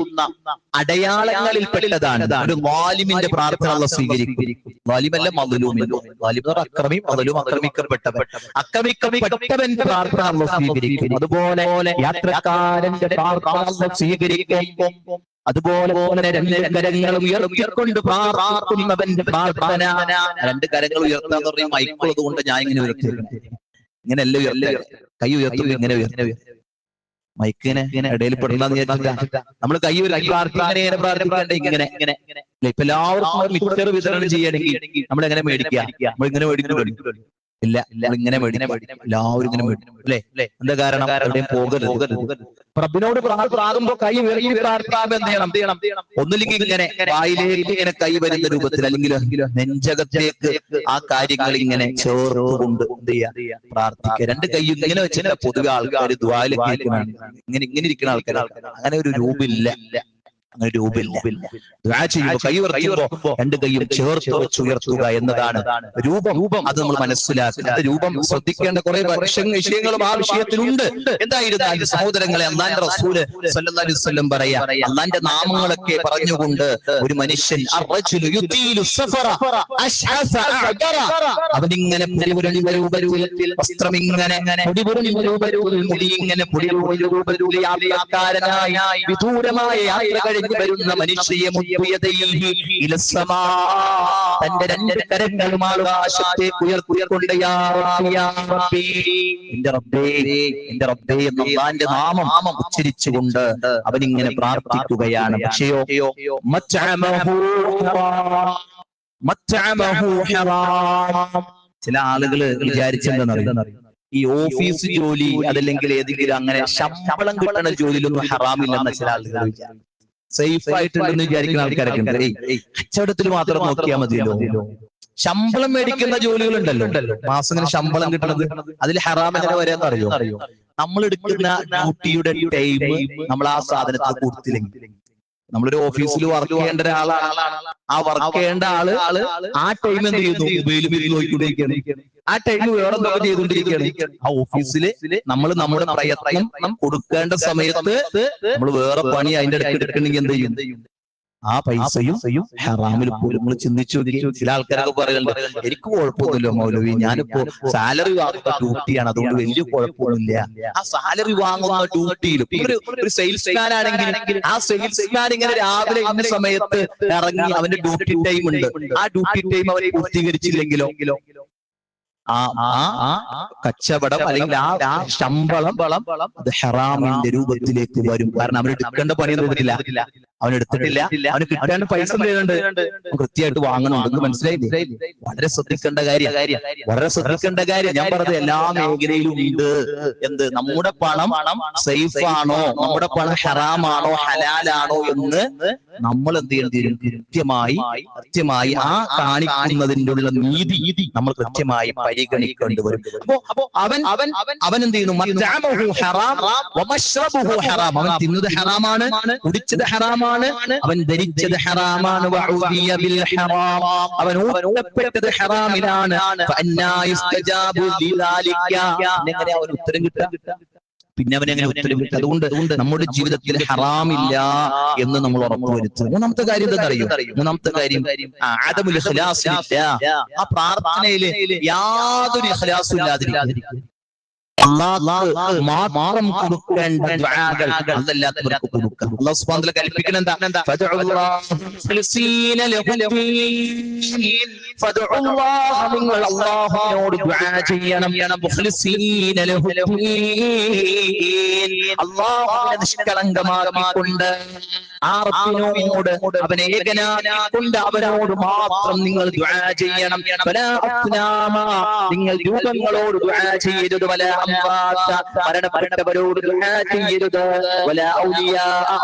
അടയാളങ്ങളിൽ പെട്ടതാണ്. ഒരു വാലിമിന്റെ പ്രാർത്ഥന അല്ലാഹു സ്വീകരിക്കും. വാലിമല്ല മദ്ലൂമിന്റെ, വാലിം എന്ന് പറഞ്ഞാൽ അക്രമി, മദ്ലൂം ആക്രമിക്കപ്പെട്ടവന്റെ പ്രാർത്ഥന അല്ലാഹു സ്വീകരിക്കും. അതുപോലെ യാത്രക്കാരന്റെ പ്രാർത്ഥന അല്ലാഹു സ്വീകരിക്കും. അതുപോലെ രണ്ട് കരങ്ങളും ഉയർത്തിക്കൊണ്ട് പ്രാർത്ഥിക്കുന്നവന്റെ പ്രാർത്ഥന. രണ്ട് കരങ്ങൾ ഉയർത്താന്ന് പറഞ്ഞാൽ മൈക്കുള്ളത് കൊണ്ട് ഞാൻ ഇങ്ങനെ ഉയർത്തി, ഇങ്ങനെയല്ല കൈ ഉയർത്തും, ഇങ്ങനെ ഉയർത്തി മൈക്കിനെ ഇടയിൽ പെടണമെന്ന് വിചാരിച്ചില്ല. നമ്മൾ കൈ ഉയർത്തി പ്രാർത്ഥിക്കേണ്ട ഇങ്ങനെ. ഇപ്പൊ എല്ലാവർക്കും മിക്സർ വിതരണം ചെയ്യണമെങ്കിൽ നമ്മൾ എങ്ങനെ മേടിക്കുക? നമ്മൾ ഇങ്ങനെ മേടിക്കുന്നു? ഇല്ല, ഇങ്ങനെ മേടിക്കും. എല്ലാവരും ഇങ്ങനെ മേടിക്കും അല്ലേ? എന്താ കാരണം? എവിടെയും പോകരുത്. റബ്ബിനോട് പ്രാർത്ഥിക്കുമ്പോ കൈ ഉയർത്തി പ്രാർത്ഥിക്കുമ്പോ എന്ത് ചെയ്യണം? ഒന്നില്ലെങ്കിൽ ഇങ്ങനെ വായിലേക്ക് ഇങ്ങനെ കൈ വരുന്ന രൂപത്തിൽ, അല്ലെങ്കിൽ നെഞ്ചകത്തേക്ക് ആ കാര്യങ്ങൾ ഇങ്ങനെ ചേർത്തുകൊണ്ട് എന്ത് ചെയ്യാ? പ്രാർത്ഥിക്കുക. രണ്ട് കൈ ഇങ്ങനെ വെച്ചിട്ട് പൊതുവെ ആൾക്കാർ ദ്വായിലേക്ക് ഇങ്ങനെ ഇരിക്കുന്ന ആൾക്കാർ, അങ്ങനെ ഒരു രൂപമില്ല. അങ്ങനെ രൂപമില്ല. ദുആ ചെയ്യുമ്പോൾ കൈ ഉയർത്തുമ്പോ രണ്ട് കൈയും ചേർത്ത് വെച്ച് ഉയർത്തുക എന്നതാണ് രൂപം. അത് നമ്മൾ മനസ്സിലാക്കുക. അത് രൂപം ശ്രദ്ധിക്കേണ്ട കുറെ വിഷയങ്ങളും ആ വിഷയത്തിലുണ്ട്. എന്തായിരുന്നാലും സഹോദരങ്ങളെ, അല്ലാഹുവിന്റെ റസൂല് സ്വല്ലല്ലാഹു അലൈഹി വസല്ലം പറയാ, അല്ലാഹുവിന്റെ നാമങ്ങളൊക്കെ പറഞ്ഞുകൊണ്ട് ഒരു മനുഷ്യൻ അവനിങ്ങനെ വസ്ത്രം ഇങ്ങനെ മുടിയിങ്ങനെ യാത്രക്കാരനായി വിദൂരമായ യാത്ര വരുന്ന മനുഷ്യയെ തന്റെ രണ്ട് കരങ്ങളും ആകാശത്തേക്ക് ഉയർത്തിക്കൊണ്ട് എന്റെ റബ്ബേ എന്ന അല്ലാഹുവിന്റെ നാമം ഉച്ചരിച്ചുകൊണ്ട് അവനിങ്ങനെ പ്രാർത്ഥിക്കുകയാണ്. പക്ഷെയോ ചില ആളുകൾ വിചാരിച്ചെന്തെന്നറിയാം, ഈ ഓഫീസ് ജോലി അതല്ലെങ്കിൽ ഏതെങ്കിലും അങ്ങനെ ശമ്പളം കിട്ടുന്ന ജോലിയിലൊന്നും ഹറാമില്ലെന്ന ചില ആളുകൾ വിചാരിക്കും. സേഫ് ആയിട്ടുണ്ടെന്ന് വിചാരിക്കുന്ന ആൾക്കാരൊക്കെ ഉണ്ട്. കച്ചവടത്തിൽ മാത്രം നോക്കിയാൽ മതിയല്ലോ. ശമ്പളം മേടിക്കുന്ന ജോലികളുണ്ടല്ലോ, മാസം ഇങ്ങനെ ശമ്പളം കിട്ടുന്നത്, അതിൽ ഹറാം എങ്ങനെ വരെയെന്ന് അറിയോ? നമ്മൾ എടുക്കുന്ന ഡ്യൂട്ടിയുടെ ടൈം നമ്മൾ ആ സാധനത്തിന് കൊടുത്തില്ലെങ്കിൽ, നമ്മളൊരു ഓഫീസിൽ വർക്ക് ചെയ്യേണ്ട ഒരാളാണ്, ആ വർക്ക് ചെയ്യേണ്ട ആള് ആ ടൈം എന്ത് ചെയ്യുന്നു? മൊബൈലിൽ നോക്കിക്കൊണ്ടിരിക്കുകയാണ്. ആ ടൈം വേറെ എന്തൊക്കെ ചെയ്തുകൊണ്ടിരിക്കുകയാണ്. ആ ഓഫീസില് നമ്മുടെ പ്രയത്നം കൊടുക്കേണ്ട സമയത്ത് നമ്മൾ വേറെ പണി അതിന്റെ ഇടയ്ക്ക് എടുക്കണമെങ്കിൽ എന്ത് ചെയ്യും? ആ പൈസയും ഹറാമിൽ പോലും. നമ്മൾ ചിന്തിച്ചു. ചില ആൾക്കാരൊക്കെ പറയുന്നുണ്ട്, എനിക്ക് കുഴപ്പമൊന്നുമില്ല മൗലവി, ഞാനിപ്പോ സാലറി വാങ്ങുന്ന ഡ്യൂട്ടിയാണ്, അതുകൊണ്ട് വലിയ കുഴപ്പമൊന്നുമില്ല. ആ സാലറി വാങ്ങുന്ന ഡ്യൂട്ടിയിലും ഒരു സെയിൽസ്മാൻ ആണെങ്കിൽ ആ സെയിൽസ്മാൻ ഇങ്ങനെ രാവിലെ ഇന്ന സമയത്ത് ഇറങ്ങി അവന്റെ ഡ്യൂട്ടി ടൈം ഉണ്ട്, ആ ഡ്യൂട്ടി ടൈം അവരെ പൂർത്തീകരിച്ചില്ലെങ്കിലോ ആ കച്ചവടം അല്ലെങ്കിൽ ആ ശമ്പളം അത് ഹറാമിന്റെ രൂപത്തിലേക്ക് വരും. കാരണം അവൻ എടുക്കേണ്ട പണിയൊന്നും എടുത്തിട്ടില്ല, അവൻ കിട്ടേണ്ട പൈസ ചെയ്യുന്നുണ്ട്, കൃത്യമായിട്ട് വാങ്ങണമെന്ന് മനസ്സിലായില്ലേ? വളരെ ശ്രദ്ധിക്കേണ്ട കാര്യം. ഞാൻ പറഞ്ഞത് എല്ലാ മേഖലയിലും ഉണ്ട്. എന്ത്? നമ്മുടെ പണം സേഫ് ആണോ, നമ്മുടെ പണം ഹറാമാണോ ഹലാലാണോ എന്ന് നമ്മൾ എന്ത് ചെയ്യണം? കൃത്യമായി ആ കാണിക്കുന്നതിൻ്റെ ഉള്ള നീതി നമ്മൾ കൃത്യമായി പരിഗണിക്കേണ്ടി വരും. അപ്പോ അവൻ എന്ത് ചെയ്യുന്നു? അവൻ തിന്നത് ഹറാമാണ്, കുടിച്ചത് ഹറാമാണ്, അവൻ ധരിച്ചത് ഹറാമാണ്, അവൻ ഊട്ടപ്പെട്ടത് ഹറാമിലാണ്. എങ്ങനെ അവൻ ഉത്തരം കിട്ടുക? പിന്നെ അവനെങ്ങനെ ഉത്തരം കിട്ടുക? അതുകൊണ്ട് നമ്മുടെ ജീവിതത്തിൽ ഹറാമില്ല എന്ന് നമ്മൾ ഉറപ്പുവരുത്തുക. മൂന്നാമത്തെ കാര്യം എന്താണെന്നറിയോ? മൂന്നാമത്തെ കാര്യം ആദമുൽ ഇഖ്ലാസ് ഇല്ല. ആ പ്രാർത്ഥനയിൽ യാതൊരു ഇഖ്ലാസും ഇല്ലാതിരിക്കുക. അല്ലാഹു മാത്രം കൊടുക്കേണ്ട ദുആകൾ അല്ലാത്തവർക്ക് കൊടുക്കുക. അല്ലാഹു സുബ്ഹാനഹു വ തആല കൽപ്പിക്കുന്നത് എന്താ? നിങ്ങൾ അല്ലാഹുവിനോട് ദുആ ചെയ്യണം. അല്ലാഹുവിനെ നിഷ്കളങ്കമാക്കിക്കൊണ്ട് ആ റബ്ബിനോട് അവനെ ഏകനാക്കിക്കൊണ്ട് അവനോട് മാത്രം നിങ്ങൾ ദുആ ചെയ്യണം. നിങ്ങൾ രൂപങ്ങളോട് ദുആ ചെയ്യരുത്. മരണപ്പെട്ടവരോട് ദുആ ചെയ്യരുത്.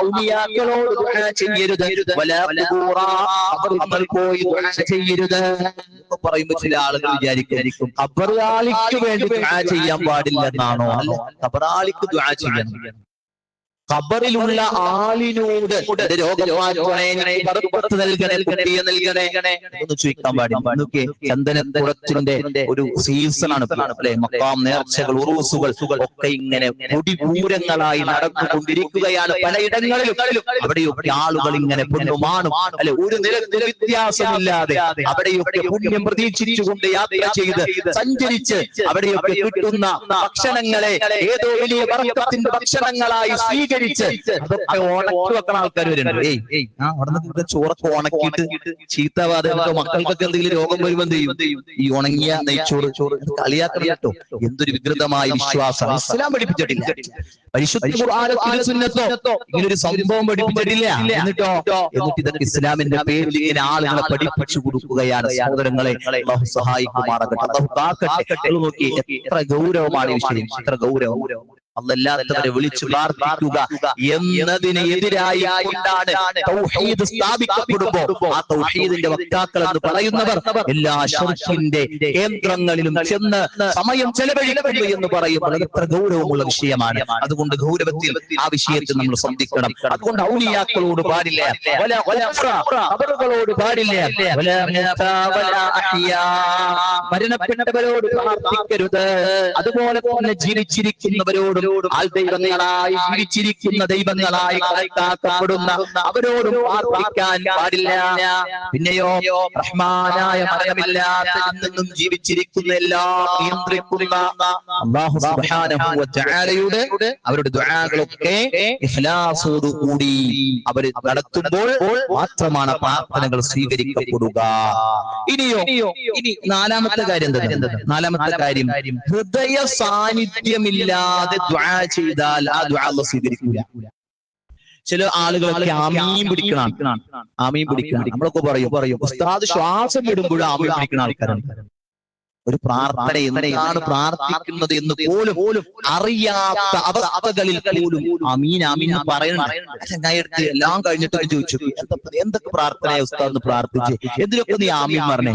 ഔലിയാക്കളോട് ദുആ ചെയ്യരുത്, വലാ ഖുബൂറ ഖബറുകൾ പോയി ദുആ ചെയ്യരുത്. പറയുമ്പോൾ ചില ആളുകൾ വിചാരിക്കും ഖബറാളിക്ക് വേണ്ടി ദുആ ചെയ്യാൻ പാടില്ലെന്നാണോ? അല്ല, ഖബറാളിക്ക് ദുആ ചെയ്യണം. ഖബറിലുള്ള ആളിനോട് രോഗം മാറ്റണേ, ബർക്കത്ത് നൽകണേ, കുട്ടിയെ നൽകണേ എന്ന് ചോദിക്കാൻ പാടില്ല. നോക്കിയേ, ചന്ദനക്കുടത്തിന്റെ ഒരു സീസണാണ് അല്ലെ. മക്കാം, നേർച്ചകൾ, ഉറൂസുകൾ ഒക്കെ ഇങ്ങനെ കൊടിപൂരങ്ങളായി നടന്നുകൊണ്ടിരിക്കുകയാണ് പലയിടങ്ങളിലും. അവിടെയൊക്കെ ആളുകൾ ഇങ്ങനെ പൊന്നുമാണും അല്ലെ, ഒരു നിലത്ത് വ്യത്യാസമില്ലാതെ അവിടെയൊക്കെ പുണ്യം പ്രതീക്ഷിച്ചുകൊണ്ട് യാത്ര ചെയ്ത് സഞ്ചരിച്ച് അവിടെയൊക്കെ കിട്ടുന്ന ഭക്ഷണങ്ങളെ ഏതോ വലിയ ബർക്കത്തിന്റെ ഭക്ഷണങ്ങളായി സ്വീകരിച്ച് അതൊക്കെ ഉണക്കി വെക്കുന്ന ആൾക്കാർ വരുന്നുണ്ട്. അവിടെ ചോറൊക്കെ ഉണക്കിയിട്ട് ചീത്തവാതെ മക്കൾക്കൊക്കെ എന്തെങ്കിലും രോഗം വരുമ്പോൾ എന്ത് ചെയ്യും? ഈ ഉണങ്ങിയ നെയ്ച്ചോറ് കളിയാക്കണം കേട്ടോ. എന്തൊരു വികൃതമായ വിശ്വാസം! ഇസ്ലാം പഠിപ്പിച്ചിട്ടില്ല. പരിശുദ്ധ ഖുർആനിലോ സുന്നത്തോ ഇങ്ങനൊരു സംഭവം പഠിപ്പിച്ചിട്ടില്ല. എന്നിട്ട് ഇതൊക്കെ ഇസ്ലാമിന്റെ പേരിൽ ഇങ്ങനെ ആളുകളെ പഠിപ്പിച്ചു കൊടുക്കുകയാണ്. സഹോദരങ്ങളെ, അല്ലാഹു സഹായിക്കുമാറാകട്ടെ, അല്ലാഹു കാക്കട്ടെ. നോക്കി എത്ര ഗൗരവമാണ് ഈ വിഷയം, എത്ര ഗൗരവം! അല്ലാത്തവരെ വിളിച്ചു പ്രാർത്ഥിക്കുക എന്നതിന് എതിരായി കൊണ്ടാണ് തൗഹീദ് സ്ഥാപിക്കപ്പെടുമ്പോൾ ആ തൗഹീദിന്റെ വക്താക്കൾ എന്ന് പറയുന്നവർ എല്ലാ ശിർക്കിന്റെ കേന്ദ്രങ്ങളിലും ചെന്ന് സമയം ചെലവഴിക്കുന്നു എന്ന് പറയുമ്പോൾ എത്ര ഗൗരവമുള്ള വിഷയമാണ്. അതുകൊണ്ട് ഗൗരവത്തിൽ ആ വിഷയത്തിൽ നമ്മൾ ശ്രദ്ധിക്കണം. അതുകൊണ്ട് ഔലിയാക്കളോട് പാടില്ല, ഖബറുകളോട് പാടില്ല, മരണപ്പെട്ടവരോട് പ്രാർത്ഥിക്കരുത്. അതുപോലെ തന്നെ ജീവിച്ചിരിക്കുന്നവരോടും ദൈവങ്ങളായി ജീവിച്ചിരിക്കുന്ന ദൈവങ്ങളായി കണക്കാക്കപ്പെടുന്ന അവരോടും പ്രാർത്ഥിക്കാൻ പാടില്ല. പിന്നെയോ റഹ്മാനായ മരണമില്ലാത്തതിൽ നിന്നും ജീവിച്ചിരിക്കുന്ന എല്ലാം നിയന്ത്രിക്കുന്ന അല്ലാഹു സുബ്ഹാനഹു വ തആലയുടെ അവരുടെ ദുആകളൊക്കെ ഇഖ്ലാസോട് കൂടി അവർ നടത്തുമ്പോൾ മാത്രമാണ് പ്രാർത്ഥനകൾ സ്വീകരിക്കപ്പെടുക. ഇനി നാലാമത്തെ കാര്യം എന്താണ്? നാലാമത്തെ കാര്യം, ഹൃദയ സാന്നിധ്യമില്ലാതെ ദുആ ചെയ്താൽ ആ ദുആ അല്ലാഹു സ്വീകരിക്കില്ല. ചില ആളുകളൊക്കെ ആമീൻ പിടിക്കണം. നമ്മളൊക്കെ പറയും ഉസ്താദ് ശ്വാസം വിടുമ്പോൾ ആമീൻ പിടിക്കുന്ന ആൾക്കാരാണ്. ഒരു പ്രാർത്ഥന എന്താണ് പ്രാർത്ഥിക്കുന്നത് എന്ന് പോലും അറിയാത്ത അവസ്ഥകളിൽ പോലും അമീൻ അമീൻ പറയുന്നുണ്ട്. എല്ലാം കഴിഞ്ഞിട്ട് ചോദിച്ചു, എന്തൊക്കെ പ്രാർത്ഥനയെ ഉസ്താദ് പ്രാർത്ഥിച്ച്, എന്തിനൊക്കെ നീ ആമീൻ പറഞ്ഞേ?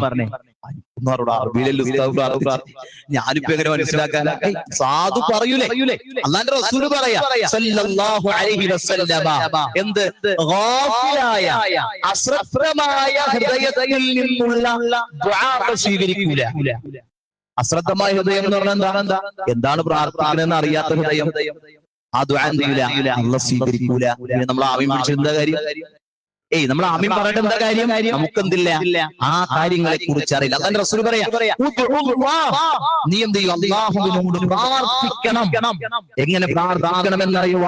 ഞാനിപ്പോ എങ്ങനെ മനസ്സിലാക്കാനാ? സാധു പറയൂലേ, അല്ലാഹുവിന്റെ റസൂൽ പറയാ സല്ലല്ലാഹു അലൈഹി വസല്ലമ, എന്ത് ഗാഫിലായ അശ്രദ്ധമായ ഹൃദയത്തിൽ നിന്നുള്ള ദുആ സ്വീകരിക്കൂല. അശ്രദ്ധമായ ഹൃദയം എന്ന് പറഞ്ഞാൽ എന്താണ് പ്രാർത്ഥിക്കണമെന്ന് അറിയാത്ത ഹൃദയം, ആ ദുആ എന്ത് ചെയ്യൂല? അല്ലാഹു സ്വീകരിക്കൂല. നമ്മൾ ആമീൻ വിളിച്ചിട്ട് എന്താ കാര്യം? നമ്മൾ ആമീൻ പറഞ്ഞിട്ട് എന്താ കാര്യം? നമുക്കെന്തില്ല, ആ കാര്യങ്ങളെ കുറിച്ച് അറിയില്ല. അല്ലാഹുവിന്റെ റസൂൽ പറയാ നീ എന്ത് ചെയ്യും? അല്ലാഹുവിനോട് പ്രാർത്ഥിക്കണം. എങ്ങനെ പ്രാർത്ഥിക്കണമെന്നറിയോ?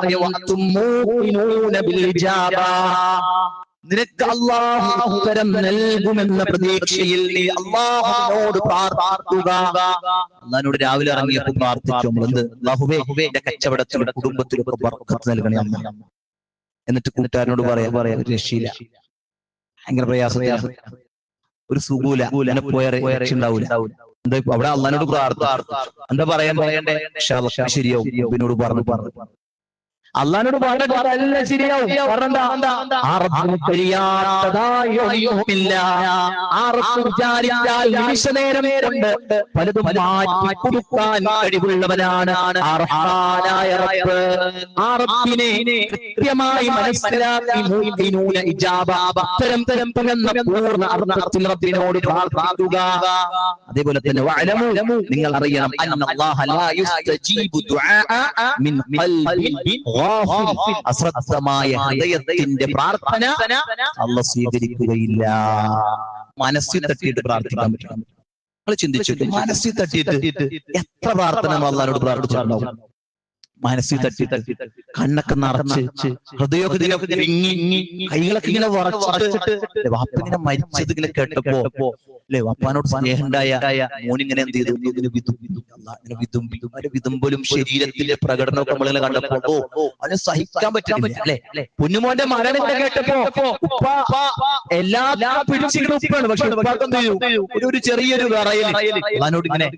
നിനക്ക് അല്ലാഹു ഉത്തരം നൽകുമെന്ന പ്രതീക്ഷയിൽ നീ അല്ലാഹുവിനോട് പ്രാർത്ഥിക്കുക. അല്ലാഹുവിനോട് രാവിലെ ഇറങ്ങിയപ്പോൾ പ്രാർത്ഥിച്ചു, എന്ത്? അല്ലാഹുവേ, എന്റെ കച്ചവടത്തിലും കുടുംബത്തിലൊക്കെ ബർക്കത്ത് നൽകണേ അല്ലാ. എന്നിട്ട് കൂട്ടുകാരനോട് പറയാ രക്ഷയില്ല, ഭയങ്കര പ്രയാസം, ഒരു സുഖൂല, അങ്ങനെ പോയ രക്ഷയുണ്ടാവൂല. എന്താ അവിടെ അള്ളാഹിനോട് പ്രാർത്ഥിച്ചു, എന്താ പറയണ്ടേ? ശരിയാവും. പിന്നോട് പറഞ്ഞു അള്ളാഹിനോട് പറഞ്ഞല്ല ശരിയാവും. വിചാരിച്ചാൽ നിമിഷനേരം കൊണ്ട് പലതും മാറ്റി കൊടുക്കാൻ കഴിവുള്ളവനാണ് കൃത്യമായി മനസ്സിലാക്കി പൂർണ്ണ അർത്ഥത്തിൽ റബ്ബിനോട് പ്രാർത്ഥിക്കുക. അതേപോലെ തന്നെ നിങ്ങൾ അറിയണം, അശ്രദ്ധമായ ഹൃദയത്തിന്റെ പ്രാർത്ഥന അല്ലാഹു സ്വീകരിക്കുകയില്ല. മനസ്സിൽ തട്ടിയിട്ട് പ്രാർത്ഥിക്കാൻ പറ്റും. നിങ്ങൾ ചിന്തിച്ചു, മനസ്സിൽ തട്ടിയിട്ട് എത്ര പ്രാർത്ഥന അല്ലാഹുവോട് പ്രാർത്ഥിച്ചിട്ടുണ്ടാവും? മനസ്സിൽ തട്ടി കണ്ണൊക്കെ നിറച്ച് ഹൃദയമൊക്കെ വിങ്ങി കൈകളൊക്കെ ഇങ്ങനെ വറച്ചിട്ട് വാപ്പിങ്ങനെ മരിച്ചത് ഇങ്ങനെ കേട്ടപ്പോ അല്ലെ, വാപ്പാനോട് സ്നേഹമുണ്ടായ മോനിങ്ങനെ എന്ത് ചെയ്തു? ഇങ്ങനെ വിതുമ്പലും ശരീരത്തിന്റെ പ്രകടനമൊക്കെ നമ്മളിങ്ങനെ കണ്ടപ്പോ അതിനെ സഹിക്കാൻ പറ്റുന്നില്ല അല്ലെ. കുഞ്ഞുമോന്റെ മരണം കേട്ടപ്പോ ഉപ്പ എല്ലാം പിടിച്ചിട്ട് ഉപ്പാണ്, പക്ഷെ ഉപ്പാക്ക് എന്ത് ചെയ്യും? ഒരു ചെറിയൊരു വിറയൽ അതിനോട് ഇങ്ങനെ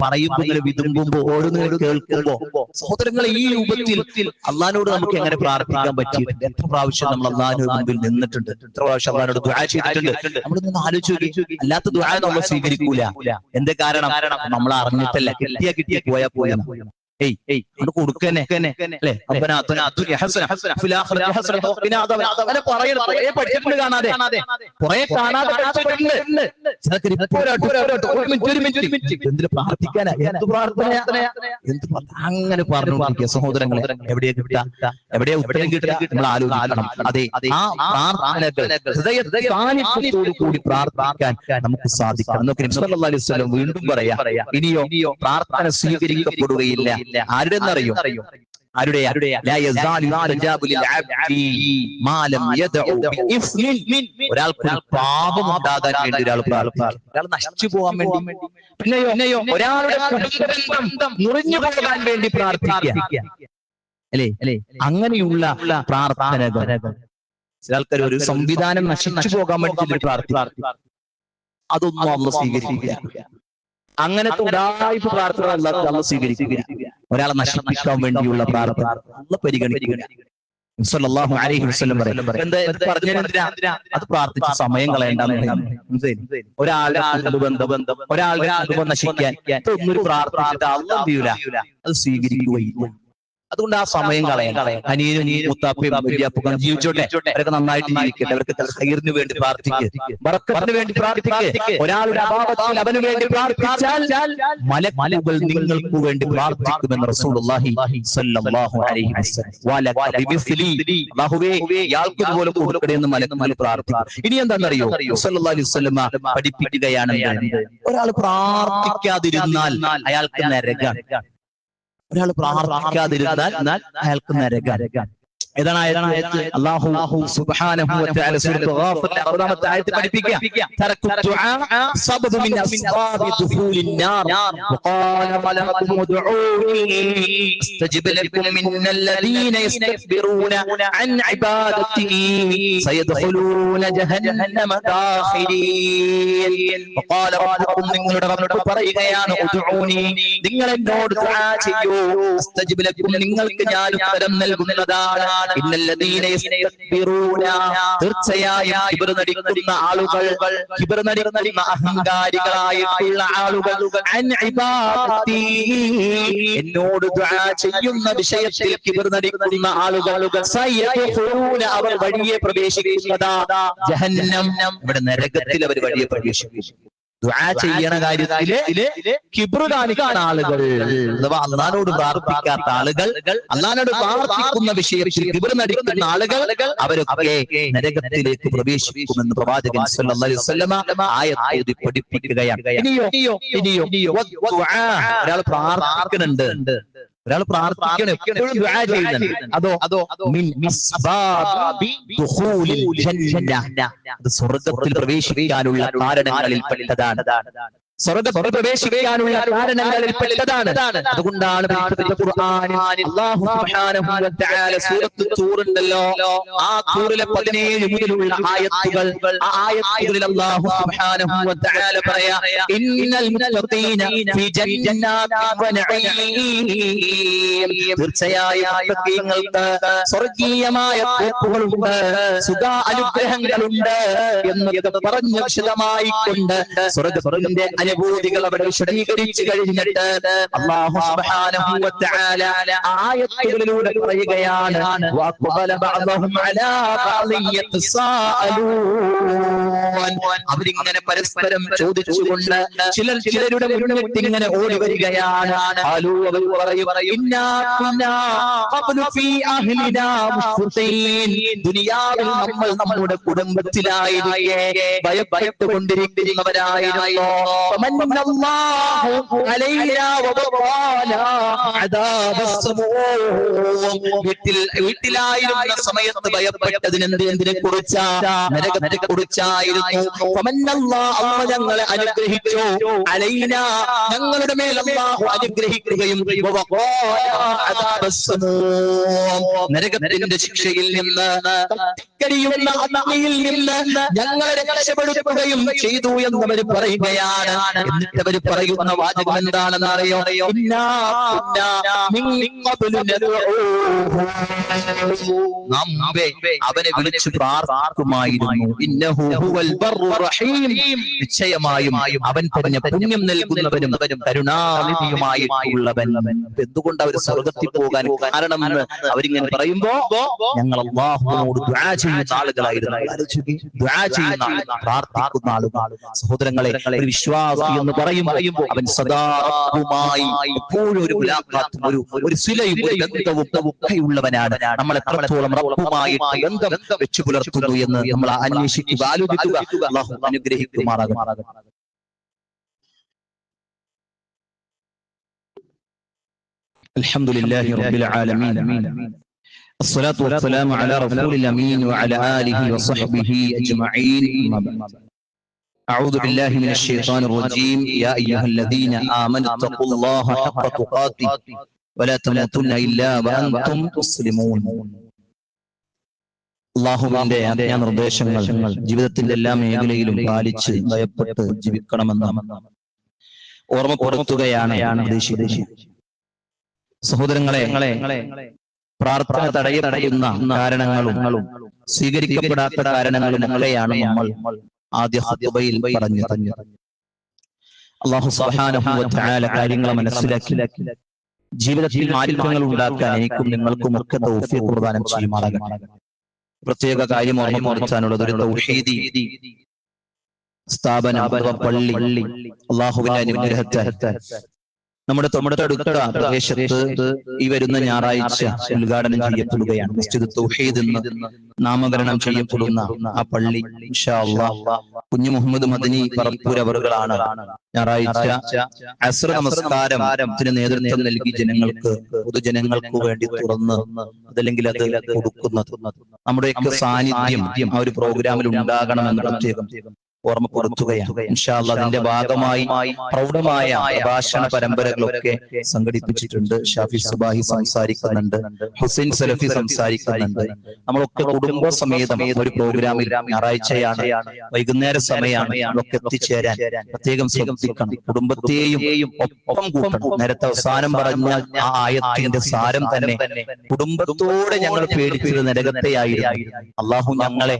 പറയുമ്പോ ഇങ്ങനെ വിതുമ്പുമ്പോ ഓരോന്ന് കേൾക്കുമ്പോ സഹോദരങ്ങളെ ഈ രൂപത്തിൽ അള്ളാഹിനോട് നമുക്ക് എങ്ങനെ പ്രാർത്ഥിക്കാൻ പറ്റിയിട്ടുണ്ട്? എത്ര പ്രാവശ്യം നമ്മൾ അള്ളാഹിന്റെ മുമ്പിൽ നിന്നിട്ടുണ്ട്, എത്ര പ്രാവശ്യം അള്ളാഹിനോട് ദുആ ചെയ്തിട്ടുണ്ട്? നമ്മളൊന്നും ആലോചിച്ചു. അല്ലാത്ത ദുആ നമ്മൾ സ്വീകരിക്കൂല. എന്താ കാരണം? നമ്മൾ അറിഞ്ഞിട്ടല്ല. കിട്ടിയ പോയാ പോയാ അത് കൊടുക്കന്നെ അല്ലെ? പഠിച്ചിട്ടുണ്ട് കാണാതെ, കുറെ കാണാതെ എന്തിന് പ്രാർത്ഥിക്കാനാ? എന്ത് പ്രാർത്ഥന? അങ്ങനെ പറഞ്ഞുകൊണ്ടിരിക്കുക സഹോദരങ്ങളെ. എവിടെയാ കിട്ടുക? എവിടെയാ ഉത്തരം കിട്ടുക? നമ്മൾ ആലോചിക്കണം. അതെ, ആ പ്രാർത്ഥനകൾ ഹൃദയത്തോടു കൂടി പ്രാർത്ഥിക്കാൻ നമുക്ക് സാധിക്കണം. എന്നൊക്കെ നബി സല്ലല്ലാഹു അലൈഹി വസല്ലം വീണ്ടും പറയാ. ഇനിയോ പ്രാർത്ഥന സ്വീകരിക്കപ്പെടുകയില്ല. ആരുടെന്നറിയോ? ഒരാൾക്ക് പാപം ഉണ്ടാകാൻ വേണ്ടി ഒരാൾ പ്രാർത്ഥിക്കും, ഒരാൾ നശിച്ചു പോകാൻ വേണ്ടി, പിന്നെയോ ഒരാളുടെ മുറിഞ്ഞു പോകാൻ വേണ്ടി പ്രാർത്ഥിക്കുക, അല്ലേ? അങ്ങനെയുള്ള പ്രാർത്ഥനകൾ. ചില ആൾക്കാർ ഒരു സംവിധാനം നശിച്ചു പോകാൻ വേണ്ടി പ്രാർത്ഥിക്കും, അതൊന്നും അള്ളാഹു സ്വീകരിക്കില്ല. അങ്ങനത്തെ ഉഡായിപ്പ് പ്രാർത്ഥന അള്ളാഹു സ്വീകരിക്കില്ല. ഒരാളെ നശിപ്പിക്കാൻ വേണ്ടിയുള്ള പ്രാർത്ഥന അള്ളാഹു പരിഗണിക്കില്ല. സല്ലല്ലാഹു അലൈഹി വസല്ലം എന്താ പറഞ്ഞാൽ അത് പ്രാർത്ഥിച്ച സമയം കളയണ്ടെന്ന്. ഒരാളുടെ കുടുംബം നശിക്കാൻ ഒന്നൊരു പ്രാർത്ഥിച്ചിട്ട് അള്ളാഹു ചെയ്യൂല, അത് സ്വീകരിക്കുകയില്ല. അതുകൊണ്ട് ആ സമയം കളയാം. അനിയനും മുത്താപ്പയും വലിയപ്പുകളും ജീവിച്ചോട്ടെ, അവരൊക്കെ നന്നായിട്ട് ജീവിക്കട്ടെ, അവർക്ക് ഖൈറിന് വേണ്ടി പ്രാർത്ഥിക്കുക, ബറക്കത്തിന് വേണ്ടി പ്രാർത്ഥിക്കുക. ഒരാളുടെ അഭാവത്തിൽ അവന് വേണ്ടി പ്രാർത്ഥിച്ചാൽ മലക്കുകൾ നിങ്ങൾക്ക് വേണ്ടി പ്രാർത്ഥിക്കുമെന്ന് റസൂലുള്ളാഹി സ്വല്ലല്ലാഹു അലൈഹി വസല്ലം. അല്ലാഹുവേ ഇയാൾക്ക് ഇതുപോലെ കൊടുക്കണേ എന്ന് മലക്കുകൾ പ്രാർത്ഥിക്കും. ഇനി എന്താണെന്നറിയോ? സല്ലല്ലാഹു അലൈഹി വസല്ലം പഠിപ്പിക്കുകയാണ്, ഒരാൾ പ്രാർത്ഥിക്കാതിരുന്നാൽ അയാൾക്ക് നരകാണ്. ഒരാൾ പ്രാർത്ഥിക്കാതിരുന്നാൽ അയാൾക്ക് നരകം. ഏതാണ് ആയത്ത്? അല്ലാഹു സുബ്ഹാനഹു വ തആല സൂറത്തുൽ ഗാഫിറിലെ 60-ാമത്തെ ആയത്ത് പഠിപ്പിക്കുക. തറക്കു ദുആ സബബു മിൻ അസ്ബാബി ദുഖൂലിൻ നാർ വഖാല മലകും ഉദ്ഊനി അസ്തജിബ് ലക്കും മിനല്ലദീന യസ്തക്ബിറൂന അൻ ഇബാദതി സയദ്ഖുലൂന ജഹന്നമ ദാഖിലീൻ. വഖാല റബ്ബുക്കും, നിങ്ങളുടെ റബ്ബ് പറയുകയാണ്, ഉദ്ഊനി, നിങ്ങൾ എന്നോട് ദുആ ചെയ്യൂ, അസ്തജിബ് ലക്കും, നിങ്ങൾക്ക് ഞാൻ ഉത്തരം നൽകുന്നതാണ്. തീർച്ചയായും കിബർ നടിക്കുന്ന ആളുകൾ, കിബർ നടിക്കുന്ന അഹങ്കാരികളായിട്ടുള്ള ആളുകൾ എന്നോട് ദുആ ചെയ്യുന്ന വിഷയത്തിൽ കിബർ നടിക്കുന്ന ആളുകൾ അവർ വഴിയെ പ്രവേശിക്കുന്നതാ ജഹന്നം. ഇവിടെ നരകത്തിൽ അവർ വഴിയെ പ്രവേശിക്കും. ദുആ ചെയ്യണ കാര്യത്തില് കിബ്ർ കാണിക്കുന്ന ആളുകൾ, അഥവാ അല്ലാഹുവോട് പ്രാർത്ഥിക്കാത്ത ആളുകൾ, അല്ലാഹുവോട് പ്രാർത്ഥിക്കുന്ന വിഷയത്തിൽ കിബ്ർ നടിക്കുന്ന ആളുകൾ, അവരൊക്കെ നരകത്തിലേക്ക് പ്രവേശിക്കുമെന്ന് പ്രവാചകൻ സല്ലല്ലാഹു അലൈഹി വസല്ലം ആയത്ത് പഠിപ്പിക്കുകയാണ്. ഇനിയോ ഒരാൾ പ്രാർത്ഥിക്കുന്നുണ്ട്, ഒരാൾ പ്രാർത്ഥിക്കണം, എപ്പോഴും ദുആ ചെയ്യുന്നുണ്ട്. അതോ മിൻ മിസ്ബാബി ദുഖൂലിൽ ജന്ന, അത് സ്വർഗ്ഗത്തിൽ പ്രവേശിക്കാനുള്ള കാരണങ്ങളിൽ പെട്ടതാണ്. സ്വർഗ്ഗത്തിൽ പ്രവേശിക്കാനുള്ള കാരണങ്ങളിൽ പെട്ടതാണ്. അതുകൊണ്ടാണ് ഖുർആനിൽ അല്ലാഹു സുബ്ഹാനഹു വ തആല സൂറത്തുൽ തൂർ ഉണ്ടല്ലോ, ആ തൂറിലെ 17 മുതലുള്ള ആയത്തുകൾ, ആ ആയത്തുകളിൽ അല്ലാഹു സുബ്ഹാനഹു വ തആല പറയാ, ഇന്നൽ മുത്തഖീന ഫീ ജന്നാതിൻ വ നഈം, തീർച്ചയായും മുത്തഖീങ്ങൾക്ക് സ്വർഗ്ഗീയമായ തോപ്പുകളുണ്ട്, സുഖ അനുഗ്രഹങ്ങളുണ്ട് എന്നൊക്കെ പറഞ്ഞ് വിശദമായി കൊണ്ട് സ്വർഗ്ഗത്തിന്റെ അനുഭൂതികൾ അവിടെ വിശദീകരിച്ചു കഴിഞ്ഞിട്ട് അല്ലാഹു സുബ്ഹാനഹു വ തആല ആയത്തുകളിലൂടെ പറയുകയാണ്, വഖബല ബഅദഹും അലാ ബഅദിൻ യതസാഅലൂൻ, അവരിങ്ങനെ പരസ്പരം ചോദിച്ചുകൊണ്ട് ചിലരുടെ മുന്നിട്ട് ഇങ്ങനെ ഓടി വരികയാണ്. ഖാലൂ, അവർ പറയും, ഇന്നാ കുന്നാ ഖബ്ലു ഫീ അഹ്ലിനാ മുശ്ഫിഖീൻ, ദുനിയാവിൽ നമ്മൾ നമ്മുടെ കുടുംബത്തിലായിരിക്കെ ഭയപ്പെട്ടുകൊണ്ടിരിക്കുന്നവരായിരുന്നു. ഫമന്നല്ലാഹു അലൈനാ വബഖാനാ അദാബസ്സമൂം, വീട്ടിലായിരുന്ന സമയത്ത് ഭയപ്പെട്ടതിന് എന്തിനെ കുറിച്ചാ? നരകത്തെ കുറിച്ചായിരുന്നു. ഫമന്നല്ലാഹു, അല്ലാഹു ഞങ്ങളെ അനുഗ്രഹിച്ചു, അലൈനാ ഞങ്ങളുടെ മേൽ അല്ലാഹു അനുഗ്രഹിക്കുകയും വബഖാനാ അദാബസ്സമൂം, നരകത്തിന്റെ ശിക്ഷയിൽ നിന്ന്, കരിയുന്ന അഗ്നിയിൽ നിന്ന് ഞങ്ങളെ രക്ഷപ്പെടുത്തുകയും ചെയ്തു എന്നവർ പറയുകയാണ്. എന്നിട്ട് അവർ പറയുന്ന വാചകം എന്താണെന്ന് അറിയോ? അവനെ വിളിച്ചു പ്രാർത്ഥിക്കുമായിരുന്നു. നിശ്ചയമായും അവൻ തന്നെ പുണ്യം നൽകുന്നവനും കരുണാനിധിയുമായിട്ടുള്ളവൻ. എന്തുകൊണ്ട് അവർ സ്വർഗത്തിൽ പോകാൻ കാരണമെന്ന് അവരിങ്ങനെ പറയുമ്പോ ഞങ്ങൾ അല്ലാഹുവിനോട് ദുആ ചെയ്യുന്ന ആളുകളായിരുന്നു. ദുആ ചെയ്യുന്ന പ്രാർത്ഥിക്കുന്ന ആളുകൾ. സഹോദരങ്ങളെ, ഒരു വിശ്വാസി എന്ന് പറയുമ്പോൾ അവൻ സദാ റബ്ബുമായി എപ്പോഴും ഒരു മുലാഖാത്തും ഒരു സിലയും ഒരു ബന്ധവും ഒക്കെയുള്ളവനാണ്. നമ്മൾ എത്രത്തോളം റബ്ബുമായിട്ട് ബന്ധം വെച്ചു പുലർത്തുന്നു എന്ന് നമ്മൾ അന്വേഷിക്കുക, ആലോചിക്കുക. അല്ലാഹു അനുഗ്രഹിക്കുമാറാകട്ടെ. അൽഹംദുലില്ലാഹി റബ്ബിൽ ആലമീൻ. الصلاة والسلام على رسول الأمين وعلى آله وصحبه أجمعين. أعوذ بالله من الشيطان الرجيم. يا أيها الذين آمنوا اتقوا الله حق تقاته ولا تموتن إلا وأنتم مسلمون. അല്ലാഹുവിന്റെ ആജ്ഞാനിർദ്ദേശങ്ങൾ ജീവിതത്തിന്റെ എല്ലാ മേഖലയിലും പാലിച്ച് ഭയപ്പെട്ട് ജീവിക്കണമെന്ന് ഓർമ്മപ്പെടുത്തുകയാണ് ഉദ്ദേശിക്കുന്നത്. സഹോദരങ്ങളെ, പ്രാർത്ഥന തടയപ്പെടുന്ന കാരണങ്ങളും സ്വീകരിക്കപ്പെടാത്ത കാരണങ്ങളും ഒക്കെയാണ് നമ്മൾ ആദ്യ ഖുതുബയിൽ പറഞ്ഞത്. അല്ലാഹു സുബ്ഹാനഹു വ തആല കാര്യങ്ങളെ മനസ്സിലാക്കി ജീവിതത്തിൽ മാറ്റങ്ങൾ ഉണ്ടാക്കാൻ എനിക്കും നിങ്ങൾക്കും ഒക്കെ തൗഫീഖ് പ്രദാനം ചെയ്യുമാറാകട്ടെ. പ്രത്യേക കാര്യം ഓർമ്മപ്പെടുത്താനുള്ളത്, ഒരു തൗഹീദി സ്ഥാപനം, പള്ളി അല്ലാഹുവിന്റെ അനുഗ്രഹത്താൽ നമ്മുടെ തൊട്ടടുത്ത പ്രദേശത്ത് ഈ വരുന്ന ഞായറാഴ്ച ഉദ്ഘാടനം ചെയ്യപ്പെടുകയാണ്. മസ്ജിദ് തൗഹീദ് എന്ന് നാമകരണം ചെയ്യപ്പെടുന്ന ആ പള്ളി ഇൻഷാ അല്ലാഹ് കുഞ്ഞു മുഹമ്മദ് മദനി പറപ്പൂർ അവറുകളാണ് ഞായറാഴ്ച അസ്ർ നമസ്കാരത്തിന് നേതൃത്വം നൽകി പൊതുജനങ്ങൾക്ക് വേണ്ടി തുറന്ന് അതല്ലെങ്കിൽ അത് കൊടുക്കുന്നത്. നമ്മുടെയൊക്കെ സാന്നിധ്യം ആ ഒരു പ്രോഗ്രാമിൽ ഉണ്ടാകണമെന്ന് പ്രത്യേകം ഓർമ്മപ്പെടുത്തുകയാണ്. ഇൻഷാ അല്ലാഹ് അതിന്റെ ഭാഗമായി പ്രൗഢമായ പ്രഭാഷണ പരമ്പരകളൊക്കെ സംഘടിപ്പിച്ചിട്ടുണ്ട്. ഷാഫി സുബാഹി സംസാരിക്കുന്നുണ്ട്, ഹുസൈൻ സലഫി സംസാരിക്കുന്നുണ്ട്. നമ്മളൊക്കെ കുടുംബസമേതം ഒരു പ്രോഗ്രാമിൽ ഞായറാഴ്ചയാണ്, വൈകുന്നേര സമയമാണ്, നമ്മളൊക്കെ എത്തിച്ചേരാൻ പ്രത്യേകം ശ്രദ്ധിക്കണം. കുടുംബത്തെയും ഒപ്പം കൂട്ടണം. നേരത്തെ അവസാനം പറഞ്ഞ ആ ആയത്തിന്റെ സാരം തന്നെ കുടുംബത്തോടെ ഞങ്ങൾ പേടിച്ചത് നരകത്തെയായിരുന്നു. അള്ളാഹു ഞങ്ങളെ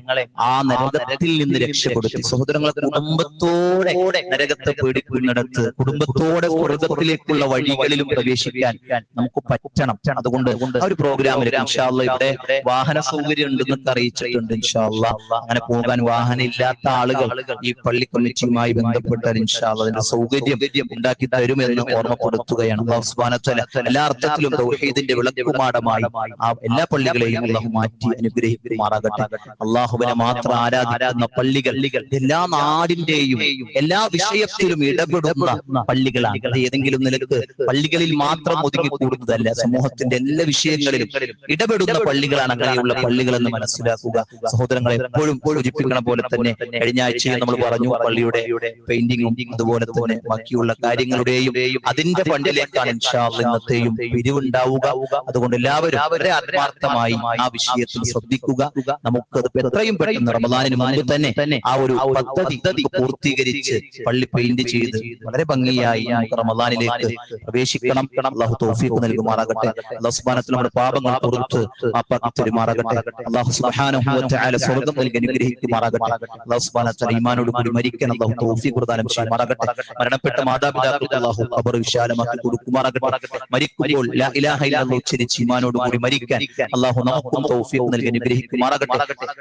ആ നരകത്തിൽ നിന്ന് രക്ഷപ്പെടുത്തി. സഹോദരങ്ങളെ, കുടുംബത്തോടെ നരകത്തെ പേടിക്കുന്നിടത്ത് കുടുംബത്തോടെ സ്വർഗത്തിലേക്കുള്ള വഴികളിലും പ്രവേശിക്കാൻ നമുക്ക് പറ്റണം. അതുകൊണ്ട് ആ ഒരു പ്രോഗ്രാമിൽ ഇൻഷാ അല്ലാഹ് ഇവിടെ വാഹന സൗകര്യം ഉണ്ടെന്നൊക്കെ അറിയിച്ചിട്ടുണ്ട്. ഇൻഷാ അല്ലാഹ് അങ്ങനെ പോകാൻ വാഹനം ഇല്ലാത്ത ആളുകൾ ഈ പള്ളി കമ്മിറ്റിയുമായി ബന്ധപ്പെട്ടാൽ ഇൻഷാ അല്ലാഹ് അതിന്റെ സൗകര്യം ഉണ്ടാക്കി തരുമെന്ന് ഓർമ്മപ്പെടുത്തുകയാണ്. അല്ലാഹു സുബ്ഹാനഹു വ തആല എല്ലാ അർത്ഥത്തിലും തൗഹീദിന്റെ വിളക്കുമാടമായി ആ എല്ലാ പള്ളികളെയും അല്ലാഹു മാറ്റി അനുഗ്രഹിക്കുമാറാകട്ടെ. അല്ലാഹുവിനെ മാത്രം ആരാധിക്കുന്ന പള്ളികൾ എല്ലാ നാടിന്റെയും എല്ലാ വിഷയത്തിലും ഇടപെടുന്ന പള്ളികളാണ്. അത് ഏതെങ്കിലും നിലക്ക് പള്ളികളിൽ മാത്രം ഒതുങ്ങിക്കൂടുന്നതല്ല, സമൂഹത്തിന്റെ എല്ലാ വിഷയങ്ങളിലും ഇടപെടുന്ന പള്ളികളാണ് അങ്ങനെയുള്ള പള്ളികൾ എന്ന് മനസ്സിലാക്കുക. സഹോദരങ്ങളെ, എപ്പോഴും സൂചിപ്പിക്കണ പോലെ തന്നെ കഴിഞ്ഞ ആഴ്ചയിൽ നമ്മൾ പറഞ്ഞു, പള്ളിയുടെ പെയിന്റിങ്ങും അതുപോലെ തന്നെ ബാക്കിയുള്ള കാര്യങ്ങളുടെയും അതിന്റെ ഫണ്ടിലേക്കാണ് ഇൻഷാ അല്ലാഹ് ഇന്നത്തെയും പിരിവുണ്ടാവുക. അതുകൊണ്ട് എല്ലാവരും വളരെ ആത്മാർത്ഥമായി ആ വിഷയത്തിൽ ശ്രദ്ധിക്കുക. നമുക്കത് എത്രയും പെട്ടെന്ന് റമദാനിന് മുമ്പ് തന്നെ ആ ഒരു പദ്ധതി പൂർത്തീകരിച്ച് പള്ളി പെയിന്റ് ചെയ്ത് വളരെ ഭംഗിയായി നമുക്ക് റമദാനിലേക്ക് പ്രവേശിക്കണം. അല്ലാഹു തൗഫീഖ് നൽകുമാറാകട്ടെ. അല്ലാഹു സുബ്ഹാനഹു വ തആല നമ്മുടെ പാപങ്ങൾ പുറത്ത് മാപ്പാക്കി തരുമാറാകട്ടെ. അല്ലാഹു സുബ്ഹാനഹു വ തആല സ്വർഗ്ഗം നൽകി അനുഗ്രഹിക്കുമാറാകട്ടെ. അല്ലാഹു സുബ്ഹാനഹു വ തആല ഈമാനോട് കൂടി മരിക്കാൻ അല്ലാഹു തൗഫീഖ് പ്രദാനം ചെയ്യുമാറാകട്ടെ. മരണപ്പെട്ട മാതാപിതാക്കൾക്ക് അല്ലാഹു ഖബർ വിശാലമാക്കി കൊടുക്കുമാറാകട്ടെ. മരിക്കുമ്പോൾ ലാ ഇലാഹ ഇല്ലല്ലാഹ് ഉച്ചരിച്ച് ഈമാനോട് കൂടി മരിക്കാൻ അല്ലാഹു നമുക്കും തൗഫീഖ് നൽകി അനുഗ്രഹിക്കുമാറാകട്ടെ.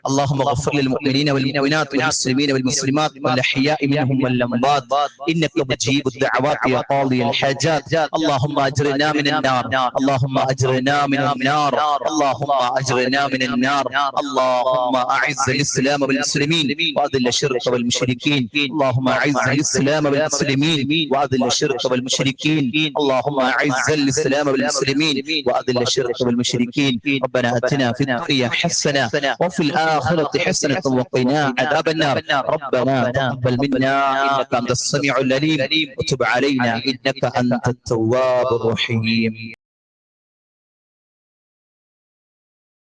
അല്ലാഹുമ്മ ഗഫിർ ലിൽ മുഅ്മിനീന വൽ മുഅ്മിനാത്ത് വൽ മുസ്ലിമീന വൽ മുസ്ലിമാത്ത് വൽ അഹ്യാഇ മിൻഹും വൽ അംവാത് ഇന്നക മുജീബുദ് ദഅവാത് യാ ഖാദിയൽ ഹജാത്. അല്ലാഹുമ്മ അജ്റിനാ മിനൻ നാർ, അല്ലാഹുമ്മ അജ്റിനാ മിനൻ നാർ, അല്ലാഹുമ്മ അജ്റിനാ മിനൻ നാർ. അല്ലാഹുമ്മ അഇസ്സൽ ഇസ്ലാമ വൽ മുസ്ലിമീൻ വഅദിൽ ശിർക വൽ മുശ്രിക്കീൻ. അല്ലാഹുമ്മ അഇസ്സൽ ഇസ്ലാമ വൽ മുസ്ലിമീൻ വഅദിൽ ശിർക വൽ മുശ്രിക്കീൻ. അല്ലാഹുമ്മ അഇസ്സൽ ഇസ്ലാമ വൽ മുസ്ലിമീൻ വഅദിൽ ശിർക വൽ മുശ്രിക്കീൻ. ربنا آتنا في الدنيا حسنة وفي الآخرة حسنة وقنا عذاب النار. ربنا تقبل منا إنك أنت السميع العليم وتب علينا إنك أنت التواب الرحيم.